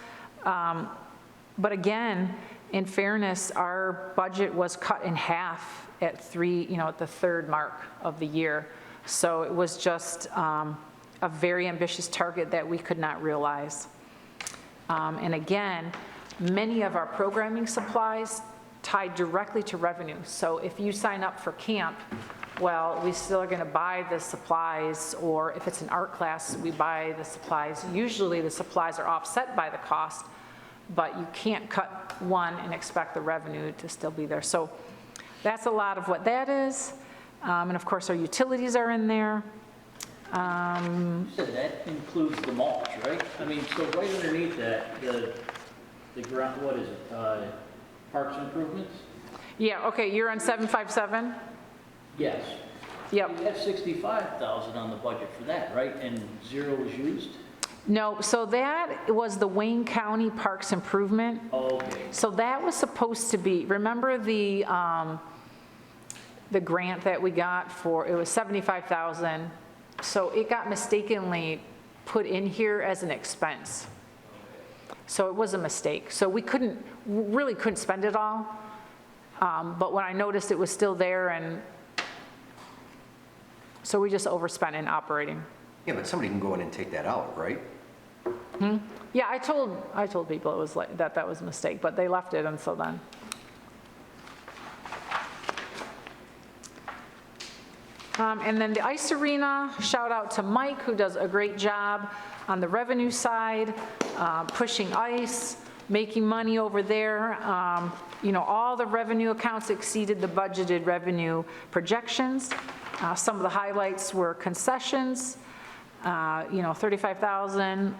But again, in fairness, our budget was cut in half at at the 3rd mark of the year. So it was just a very ambitious target that we could not realize. And again, many of our programming supplies tied directly to revenue. So if you sign up for camp, well, we still are going to buy the supplies, or if it's an art class, we buy the supplies. Usually the supplies are offset by the cost, but you can't cut one and expect the revenue to still be there. So that's a lot of what that is. And of course, our utilities are in there. You said that includes the mulch, right? I mean, so right underneath that, the ground, what is it, parks improvements? Yeah, okay, you're on 757? Yes. Yep. You had 65,000 on the budget for that, right? And 0 was used? No, so that was the Wayne County Parks Improvement. Okay. So that was supposed to be, remember the grant that we got for, it was 75,000. So it got mistakenly put in here as an expense. So it was a mistake. So we really couldn't spend it all. But when I noticed it was still there, and so we just overspent in operating. Yeah, but somebody can go in and take that out, right? Yeah, I told people it was like, that was a mistake, but they left it until then. And then the ice arena, shout out to Mike, who does a great job on the revenue side, pushing ice, making money over there. You know, all the revenue accounts exceeded the budgeted revenue projections. Some of the highlights were concessions, you know, 35,000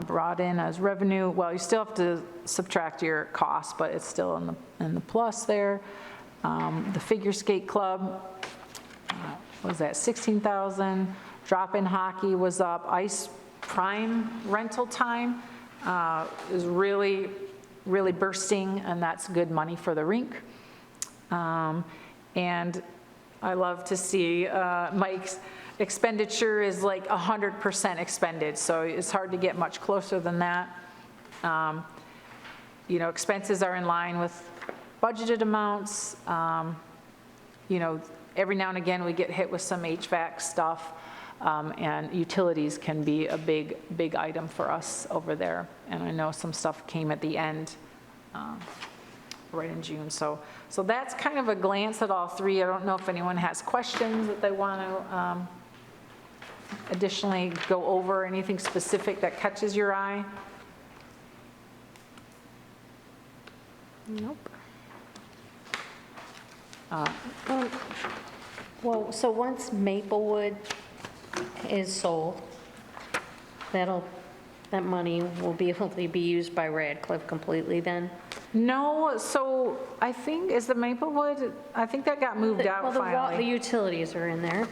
brought in as revenue. Well, you still have to subtract your costs, but it's still in the plus there. The figure skate club, what was that, 16,000. Drop-in hockey was up. Ice prime rental time is really bursting, and that's good money for the rink. And I love to see Mike's expenditure is like 100% expended, so it's hard to get much closer than that. You know, expenses are in line with budgeted amounts. You know, every now and again, we get hit with some HVAC stuff, and utilities can be a big item for us over there. And I know some stuff came at the end, right in June. So that's kind of a glance at all three. I don't know if anyone has questions that they want to additionally go over, anything specific that catches your eye? Nope. Well, so once Maplewood is sold, that money will be able to be used by Radcliffe completely then? No, so I think, is the Maplewood, I think that got moved out Well, the finally. utilities are in there.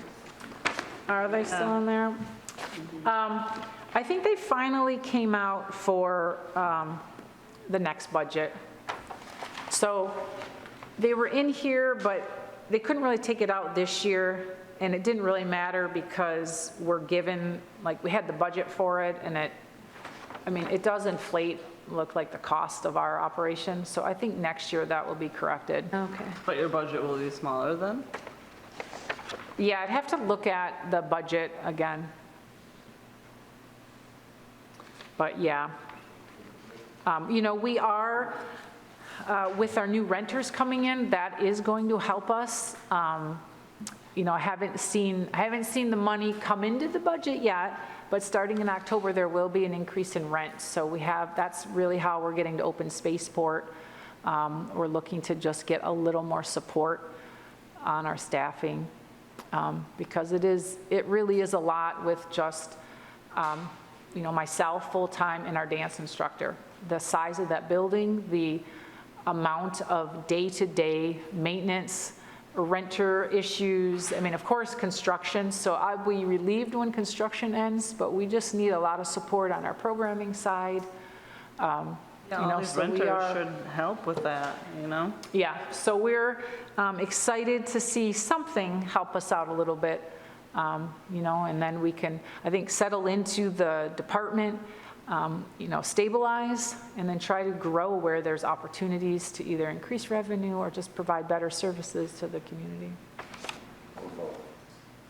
Are they still in there? I think they finally came out for the next budget. So they were in here, but they couldn't really take it out this year, and it didn't really matter because we're given, like, we had the budget for it, and it does inflate, look like the cost of our operation. So I think next year that will be corrected. Okay. But your budget will be smaller then? Yeah, I'd have to look at the budget again. But yeah. You know, we are, with our new renters coming in, that is going to help us. You know, I haven't seen the money come into the budget yet, but starting in October, there will be an increase in rent. So that's really how we're getting to open Spaceport. We're looking to just get a little more support on our staffing. Because it really is a lot with just, you know, myself full-time and our dance instructor. The size of that building, the amount of day-to-day maintenance, renter issues, I mean, of course, construction. So I'll be relieved when construction ends, but we just need a lot of support on our programming side. Yeah, You know, all these so we renters are- should help with that, you know? Yeah, so we're excited to see something help us out a little bit, you know, and then we can, I think, settle into the department, you know, stabilize, and then try to grow where there's opportunities to either increase revenue or just provide better services to the community.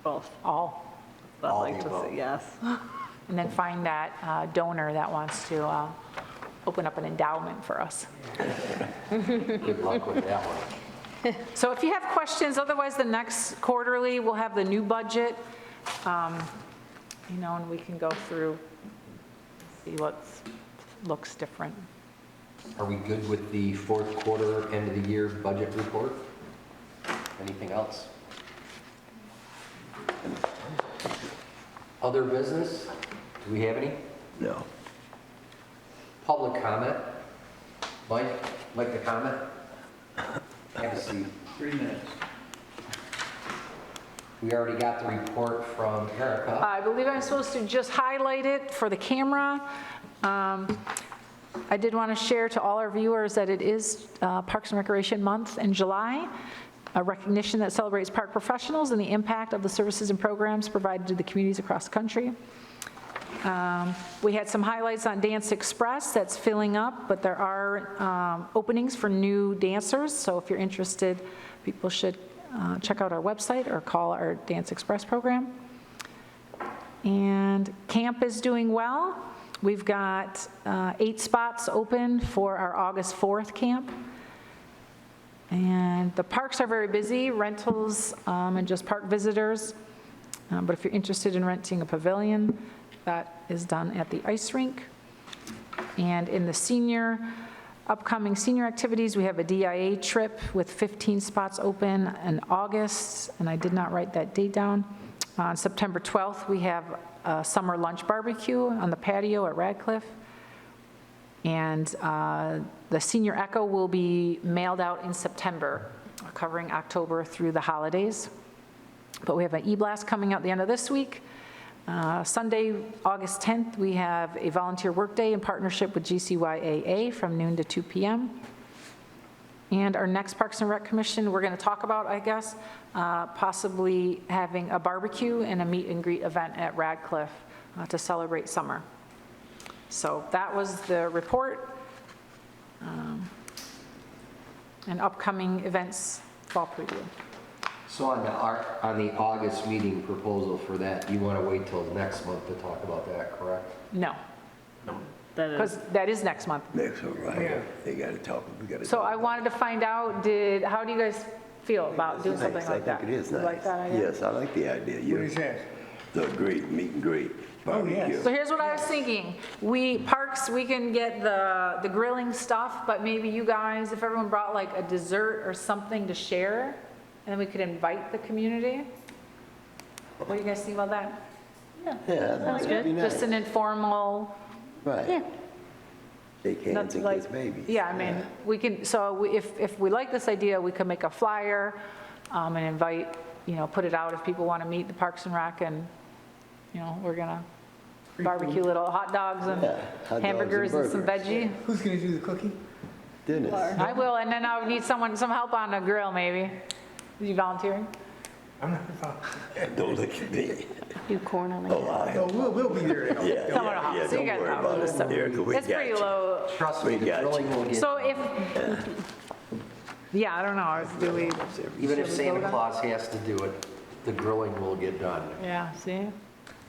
Both. All. I'd All like the to above. see, yes. And then find that donor that wants to open up an endowment for us. Good luck with that one. So if you have questions, otherwise the next quarterly, we'll have the new budget, you know, and we can go through, see what's looks different. Are we good with the fourth quarter, end of the year budget report? Anything else? Other business? Do we have any? No. Public comment? Mike, like to comment? Have a seat. 3 minutes. We already got the report from Erica. I believe I'm supposed to just highlight it for the camera. I did want to share to all our viewers that it is Parks and Recreation Month in July, a recognition that celebrates park professionals and the impact of the services and programs provided to the communities across the country. We had some highlights on Dance Express that's filling up, but there are openings for new dancers, so if you're interested, people should check out our website or call our Dance Express program. And camp is doing well. We've got 8 spots open for our August 4th camp. And the parks are very busy, rentals and just park visitors. But if you're interested in renting a pavilion, that is done at the ice rink. And in the upcoming senior activities, we have a DIA trip with 15 spots open in August, and I did not write that date down. On September 12th, we have a summer lunch barbecue on the patio at Radcliffe. And the Senior Echo will be mailed out in September, covering October through the holidays. But we have an e-blast coming out the end of this week. Sunday, August 10th, we have a volunteer workday in partnership with GCYAA from noon to 2 p.m. And our next Parks and Rec Commission, we're going to talk about, I guess, possibly having a barbecue and a meet and greet event at Radcliffe to celebrate summer. So that was the report. And upcoming events, fall preview. So on the August meeting proposal for that, you want to wait till next month to talk about that, correct? No, That is, because that is next month. Next one, right. They gotta talk, we gotta. So talk I about wanted to find out, how do you guys feel about doing it. something Nice. like that? I think it is You nice. like that idea? Yes, I like the idea. What is that? The great, meet and greet barbecue. So here's what I was thinking. Parks, we can get the grilling stuff, but maybe you guys, if everyone brought like a dessert or something to share, and then we could invite the community. What do you guys think about that? Yeah, that's gonna be nice. Just an informal, Right. Shake hands not and like, kiss babies. yeah, I mean, we can, if we like this idea, we could make a flyer and invite, put it out if people want to meet the Parks and Rec, and, we're gonna barbecue little hot dogs and Yeah, hot dogs hamburgers and some burgers. veggie. Who's gonna do the cooking? Dennis. I will, and then I'll need some help on the grill, maybe. Is you volunteering? I'm not involved. Don't look at me. Do corn on the Oh, I. No, we'll be there to help. Yeah, Someone will yeah, help. yeah, So you don't guys worry know about this it. stuff. Erica, we It's pretty got you. low. Trust me, We the got you. grilling will get So done. yeah, I don't know, do we, Even if should we vote Santa on- Claus has to do it, the grilling will get done. yeah, see?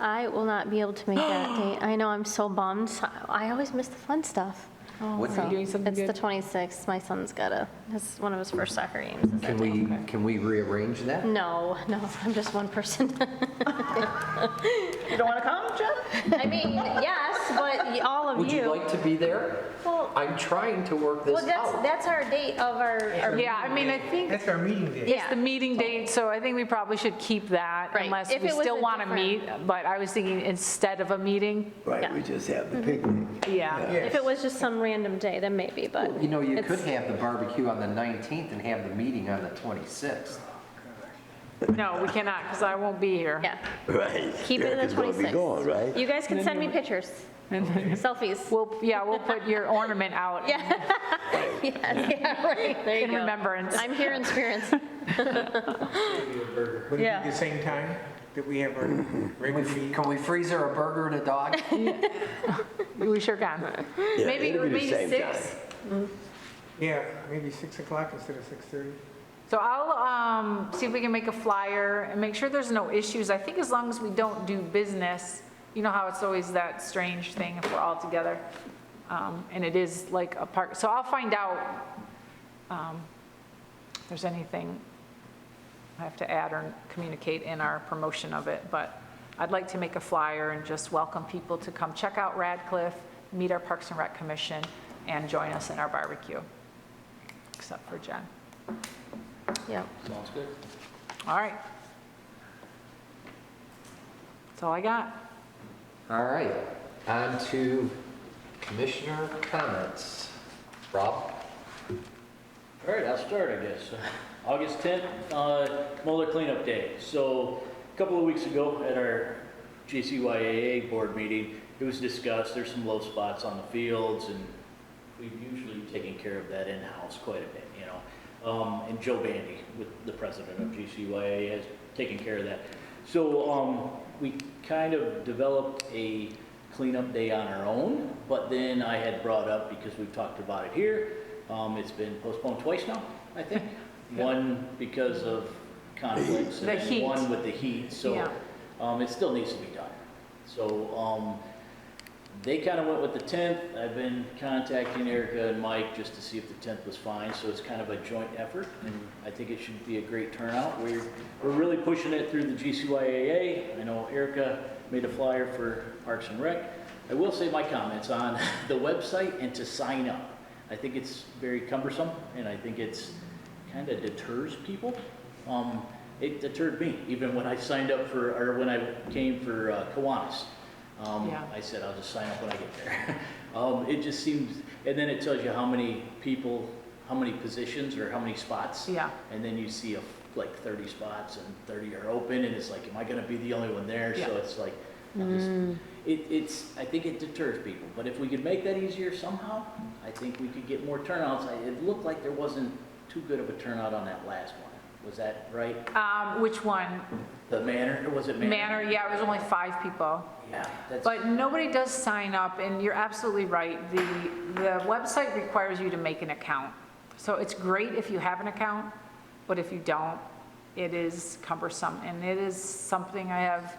I will not be able to make that date. I know, I'm so bummed. I always miss the fun stuff. What Are you doing something It's the good? 26th. My son's it's one of his first soccer games. is that day. Can we rearrange that? No, I'm just one person. you don't want to come, Jen? I mean, yes, but all of Would you you. like to be there? Well, I'm trying to work this out. that's our date of our. Yeah, I mean, I think That's our meeting day. it's the meeting date, so I think we probably should keep that Right. unless If we it was still a want to meet. different- But I was thinking instead of a meeting, Right, we just have the picnic. yeah. If it was just some random day, then maybe, but. You it's- could have the barbecue on the 19th and have the meeting on the 26th. No, we cannot, because I won't be here. Yeah, Right. keep it Erica's at the gonna be 26th. gone, right? You guys can send me pictures, selfies. We'll put your ornament out Yeah, right, there you in go. remembrance. I'm here in spirit. Would it be Yeah. the same time that we have our regular meeting? Can we freeze her a burger and a dog? We sure can. Yeah, Maybe it'll be the maybe same 6. time. Yeah, maybe 6 o'clock instead of 6:30. So I'll see if we can make a flyer and make sure there's no issues. I think as long as we don't do business, you know how it's always that strange thing if we're all together. And it is like a park. So I'll find out if there's anything I have to add or communicate in our promotion of it. But I'd like to make a flyer and just welcome people to come check out Radcliffe, meet our Parks and Rec Commission and join us in our barbecue, except for Jen. Yep. Sounds good. All right. That's all I got. All right, on to commissioner comments. Rob? All right, I'll start, I guess. August 10th, Moeller Cleanup Day. So a couple of weeks ago at our JCYAA board meeting, it was discussed, there's some low spots on the fields, and we've usually taken care of that in-house quite a bit, you know. And Joe Bandy, with the president of JCYAA, has taken care of that. So we kind of developed a cleanup day on our own, but then I had brought up, because we've talked about it here, it's been postponed twice now, I think. One because of conflicts, The and heat. one with the heat, so Yeah. it still needs to be done. So they kind of went with the 10th. I've been contacting Erica and Mike just to see if the 10th was fine, so it's kind of a joint effort, and I think it should be a great turnout. We're really pushing it through the GCYAA. I know Erica made a flyer for Parks and Rec. I will say my comments on the website and to sign up. I think it's very cumbersome, and I think it's kind of deters people. It deterred me, even when I signed up for, or when I came for Kiwanis. Yeah. I said, I'll just sign up when I get there. It just seems, and then it tells you how many people, how many positions or how many spots. Yeah. And then you see like 30 spots and 30 are open, and it's like, am I gonna be the only one there? Yeah. So it's like, I think it deters people, but if we could make that easier somehow, I think we could get more turnouts. It looked like there wasn't too good of a turnout on that last one. Was that right? Which one? The Manor, or was it Manor? Manor, yeah, it was only 5 people. Yeah, that's. But nobody does sign up, and you're absolutely right. The website requires you to make an account. So it's great if you have an account, but if you don't, it is cumbersome. And it is something I have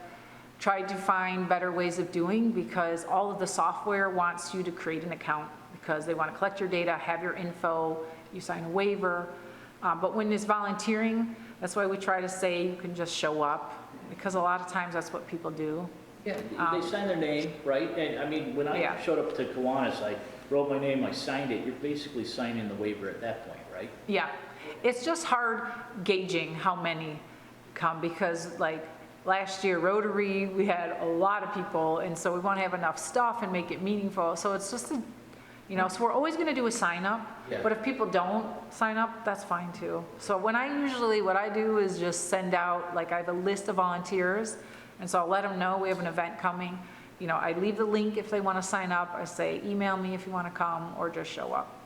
tried to find better ways of doing, because all of the software wants you to create an account because they want to collect your data, have your info, you sign a waiver. But when it's volunteering, that's why we try to say you can just show up, because a lot of times that's what people do. Yeah, they sign their name, right? And I mean, when I Yeah. showed up to Kiwanis, I wrote my name, I signed it. You're basically signing the waiver at that point, right? Yeah, it's just hard gauging how many come, because like last year Rotary, we had a lot of people, and so we want to have enough stuff and make it meaningful. So it's just, so we're always going to do a sign up, Yeah. but if people don't sign up, that's fine too. So what I do is just send out, like I have a list of volunteers, and so I'll let them know we have an event coming. I leave the link if they want to sign up. I say, email me if you want to come, or just show up.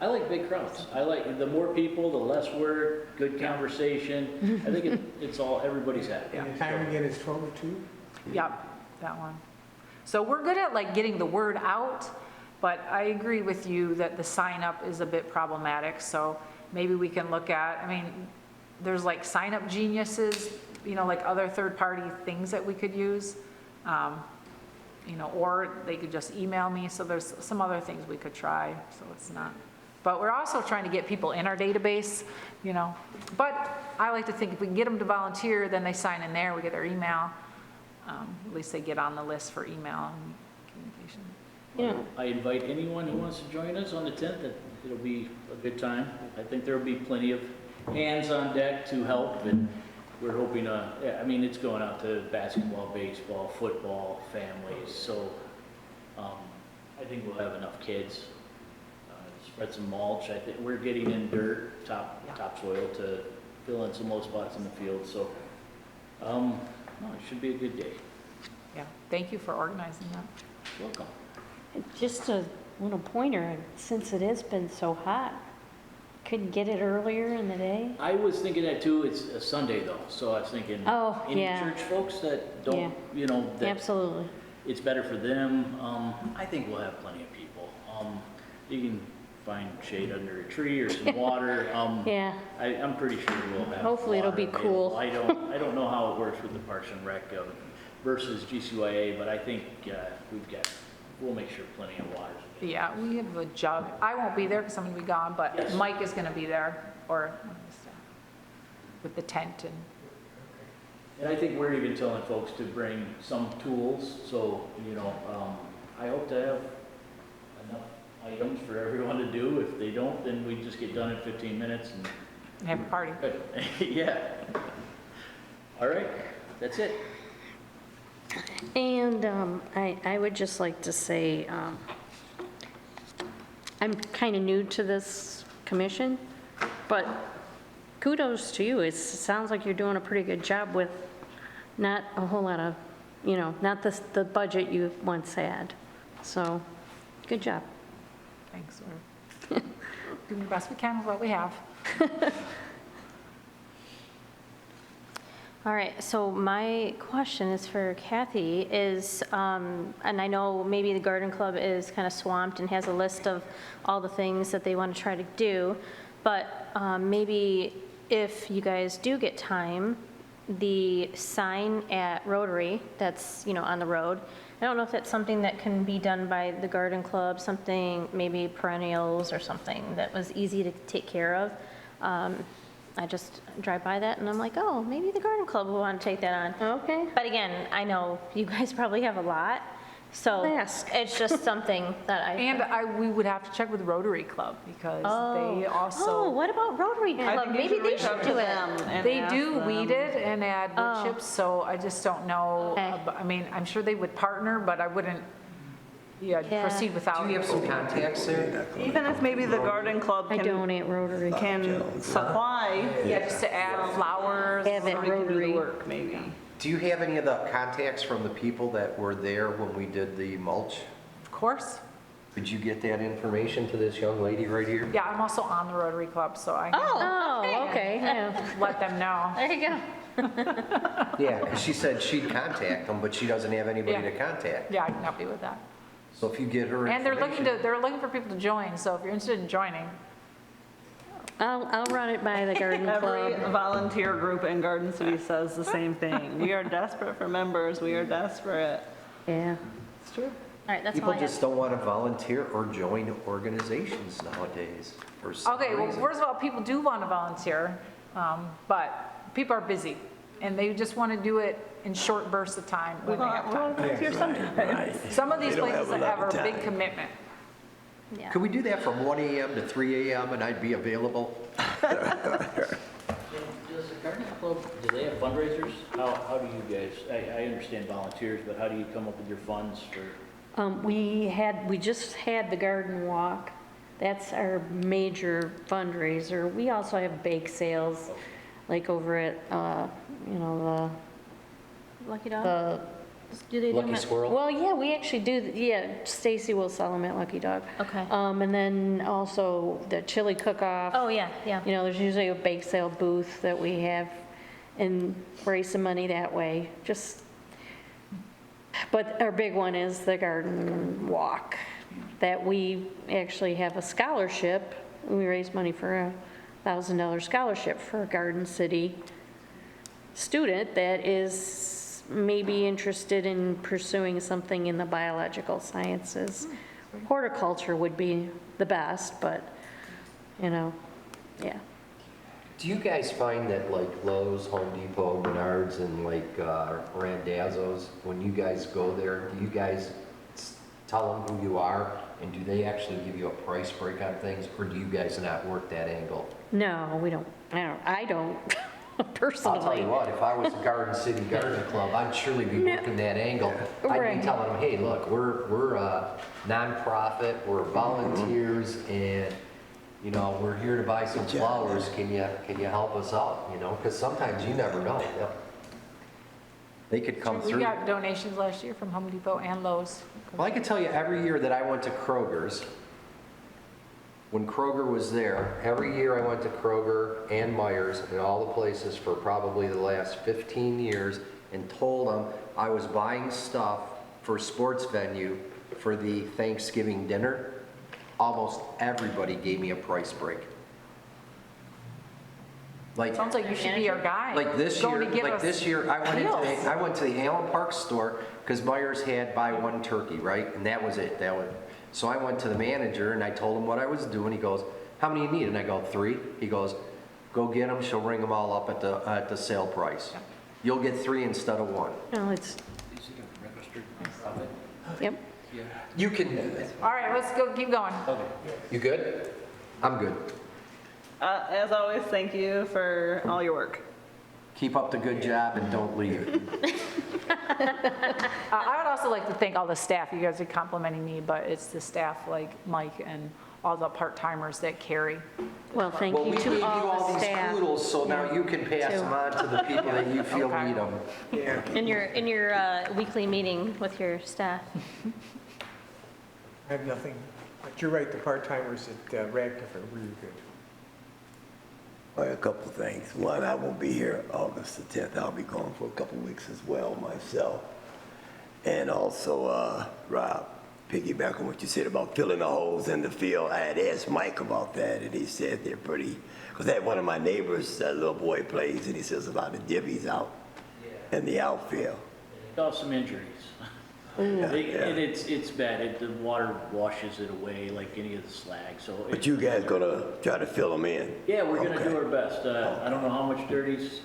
I like big crowds. I like, the more people, the less work, good conversation. I think it's all, everybody's happy. And the time again is 12 to 2? Yep, that one. So we're good at like getting the word out, but I agree with you that the sign up is a bit problematic. So maybe we can look at, there's like Sign Up Geniuses, like other third-party things that we could use. Or they could just email me. So there's some other things we could try, so it's not. But we're also trying to get people in our database, But I like to think if we can get them to volunteer, then they sign in there, we get their email. At least they get on the list for email and communication. Yeah. I invite anyone who wants to join us on the 10th. It'll be a good time. I think there'll be plenty of hands on deck to help, and we're hoping, it's going out to basketball, baseball, football, families, so I think we'll have enough kids. Spread some mulch. I think we're getting in dirt, topsoil to fill in some low spots in the field, so it should be a good day. Yeah, thank you for organizing that. Welcome. Just a little pointer, since it has been so hot, couldn't get it earlier in the day? I was thinking that too. It's a Sunday though, so I was thinking Oh, any yeah. church folks that don't, that Absolutely. it's better for them. I think we'll have plenty of people. You can find shade under a tree or some water. Yeah. I'm pretty sure we'll have. Hopefully it'll water be cool. available. I don't know how it works with the Parks and Rec versus GCYA, but I think we'll make sure plenty of water's available. Yeah, we have a jug. I won't be there because I'm gonna be gone, but Yes. Mike is gonna be there, or with the tent and, And I think we're even telling folks to bring some tools, so, I hope to have enough items for everyone to do. If they don't, then we just get done in 15 minutes and, Have a party. yeah. All right, that's it. And I would just like to say, I'm kind of new to this commission, but kudos to you. It sounds like you're doing a pretty good job with not a whole lot of, not the budget you once had. So, good job. Thanks. We're doing the best we can with what we have. All right, so my question is for Kathy is, and I know maybe the garden club is kind of swamped and has a list of all the things that they want to try to do, but maybe if you guys do get time, the sign at Rotary that's, on the road, I don't know if that's something that can be done by the garden club, something maybe perennials or something that was easy to take care of. I just drive by that and I'm like, oh, maybe the garden club will want to take that on. Okay. But again, I know you guys probably have a lot, so Ask. it's just something that I. And we would have to check with Rotary Club because they Oh, also, what about Rotary I Club? think you Maybe should they reach out should to do it. them and they ask do them. weed it and add wood Oh. chips, so I just don't know. Okay. I mean, I'm sure they would partner, but I wouldn't, Yeah. proceed without. Do you have some contacts there? Even if maybe the garden club I can donate Rotary. supply. Yeah, just to add flowers. Have it we can do the Rotary. work, maybe. Do you have any of the contacts from the people that were there when we did the mulch? Of course. Could you get that information to this young lady right here? Yeah, I'm also on the Rotary Club, so I can Oh, okay, yeah. let them know. There you go. Yeah, because she said she'd contact them, but she doesn't have anybody Yeah. to contact. Yeah, I can help you with that. So if you get her And they're information. they're looking for people to join, so if you're interested in joining, I'll run it by the garden Every club. volunteer group in Garden City says the same thing. We are desperate for members, we are desperate. Yeah. It's true. All right, that's all People I just have. don't want to volunteer or join organizations nowadays. For some okay, well, reason. first of all, people do want to volunteer, but people are busy, and they just want to do it in short bursts of time when they have time. Volunteer sometimes. Some of these places have a big commitment. Yeah. Could we do that from 1 AM to 3 AM and I'd be available? Does the garden club, do they have fundraisers? How do you guys, I understand volunteers, but how do you come up with your funds for? We just had the garden walk. That's our major fundraiser. We also have bake sales, like over at, Lucky Dog? the, Do they do Lucky them at- Squirrel? well, yeah, we actually do, yeah, Stacy will sell them at Lucky Dog. Okay. And then also the chili cook-off. Oh, yeah, yeah. There's usually a bake sale booth that we have and raise some money that way, but our big one is the garden walk, that we actually have a scholarship. We raise money for a $1,000 scholarship for a Garden City student that is maybe interested in pursuing something in the biological sciences. Horticulture would be the best, but, yeah. Do you guys find that like Lowe's, Home Depot, Menards, and like Randazzo's, when you guys go there, do you guys tell them who you are? And do they actually give you a price break on things, or do you guys not work that angle? No, we don't, I don't personally. I'll tell you what, if I was a Garden City Garden Club, I'd surely be working that angle. I'd Right. be telling them, hey, look, we're a nonprofit, we're volunteers, and, we're here to buy some flowers. Can you help us out, Because sometimes you never know. They could come We through. got donations last year from Home Depot and Lowe's. Well, I can tell you every year that I went to Kroger's, when Kroger was there, every year I went to Kroger and Myers and all the places for probably the last 15 years and told them I was buying stuff for a sports venue for the Thanksgiving dinner. Almost everybody gave me a price break. Sounds like you should be our guy. Like this year, Going to give us I went to the Allen Park store because Myers had buy one turkey, right? And that was it. So I went to the manager and I told him what I was doing. He goes, "How many you need?" And I go, 3. He goes, "Go get them. She'll ring them all up at the sale price. You'll get 3 instead of 1." No, it's, Is it a registered nonprofit? yep. You can, All right, let's go, keep going. you good? I'm good. As always, thank you for all your work. Keep up the good job and don't leave. I would also like to thank all the staff. You guys are complimenting me, but it's the staff like Mike and all the part-timers that carry. Well, thank Well, you we gave you to all all the these staff. kudos, so now you can pass them on to the people that you feel Okay. need them. Yeah. In your weekly meeting with your staff. I have nothing, but you're right, the part-timers at Radcliffe are really good. Well, a couple of things. One, I won't be here August the 10th. I'll be gone for a couple of weeks as well myself. And also, Rob, piggyback on what you said about filling the holes in the field. I had asked Mike about that, and he said they're pretty, because that one of my neighbors, that little boy plays, and he says a lot of divvies out in the outfield. Caused some injuries. And it's bad, the water washes it away like any of the slag, so. But you guys gonna try to fill them in? Yeah, we're gonna Okay. do our best. I don't know how much dirt he's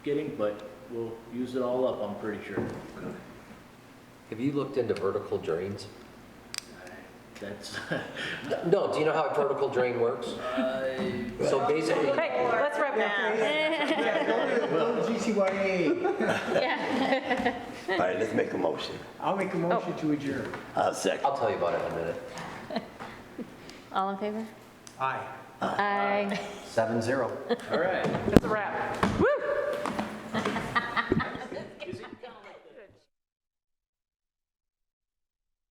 getting, but we'll use it all up, I'm pretty sure. Have you looked into vertical drains? That's, No, do you know how a vertical drain works? So basically, Hey, let's wrap now. Go to GCYA. All right, let's make a motion. I'll make a motion to adjourn. I'll second. I'll tell you about it in a minute. All in favor? Aye. Aye. 7-0. all right. It's a wrap.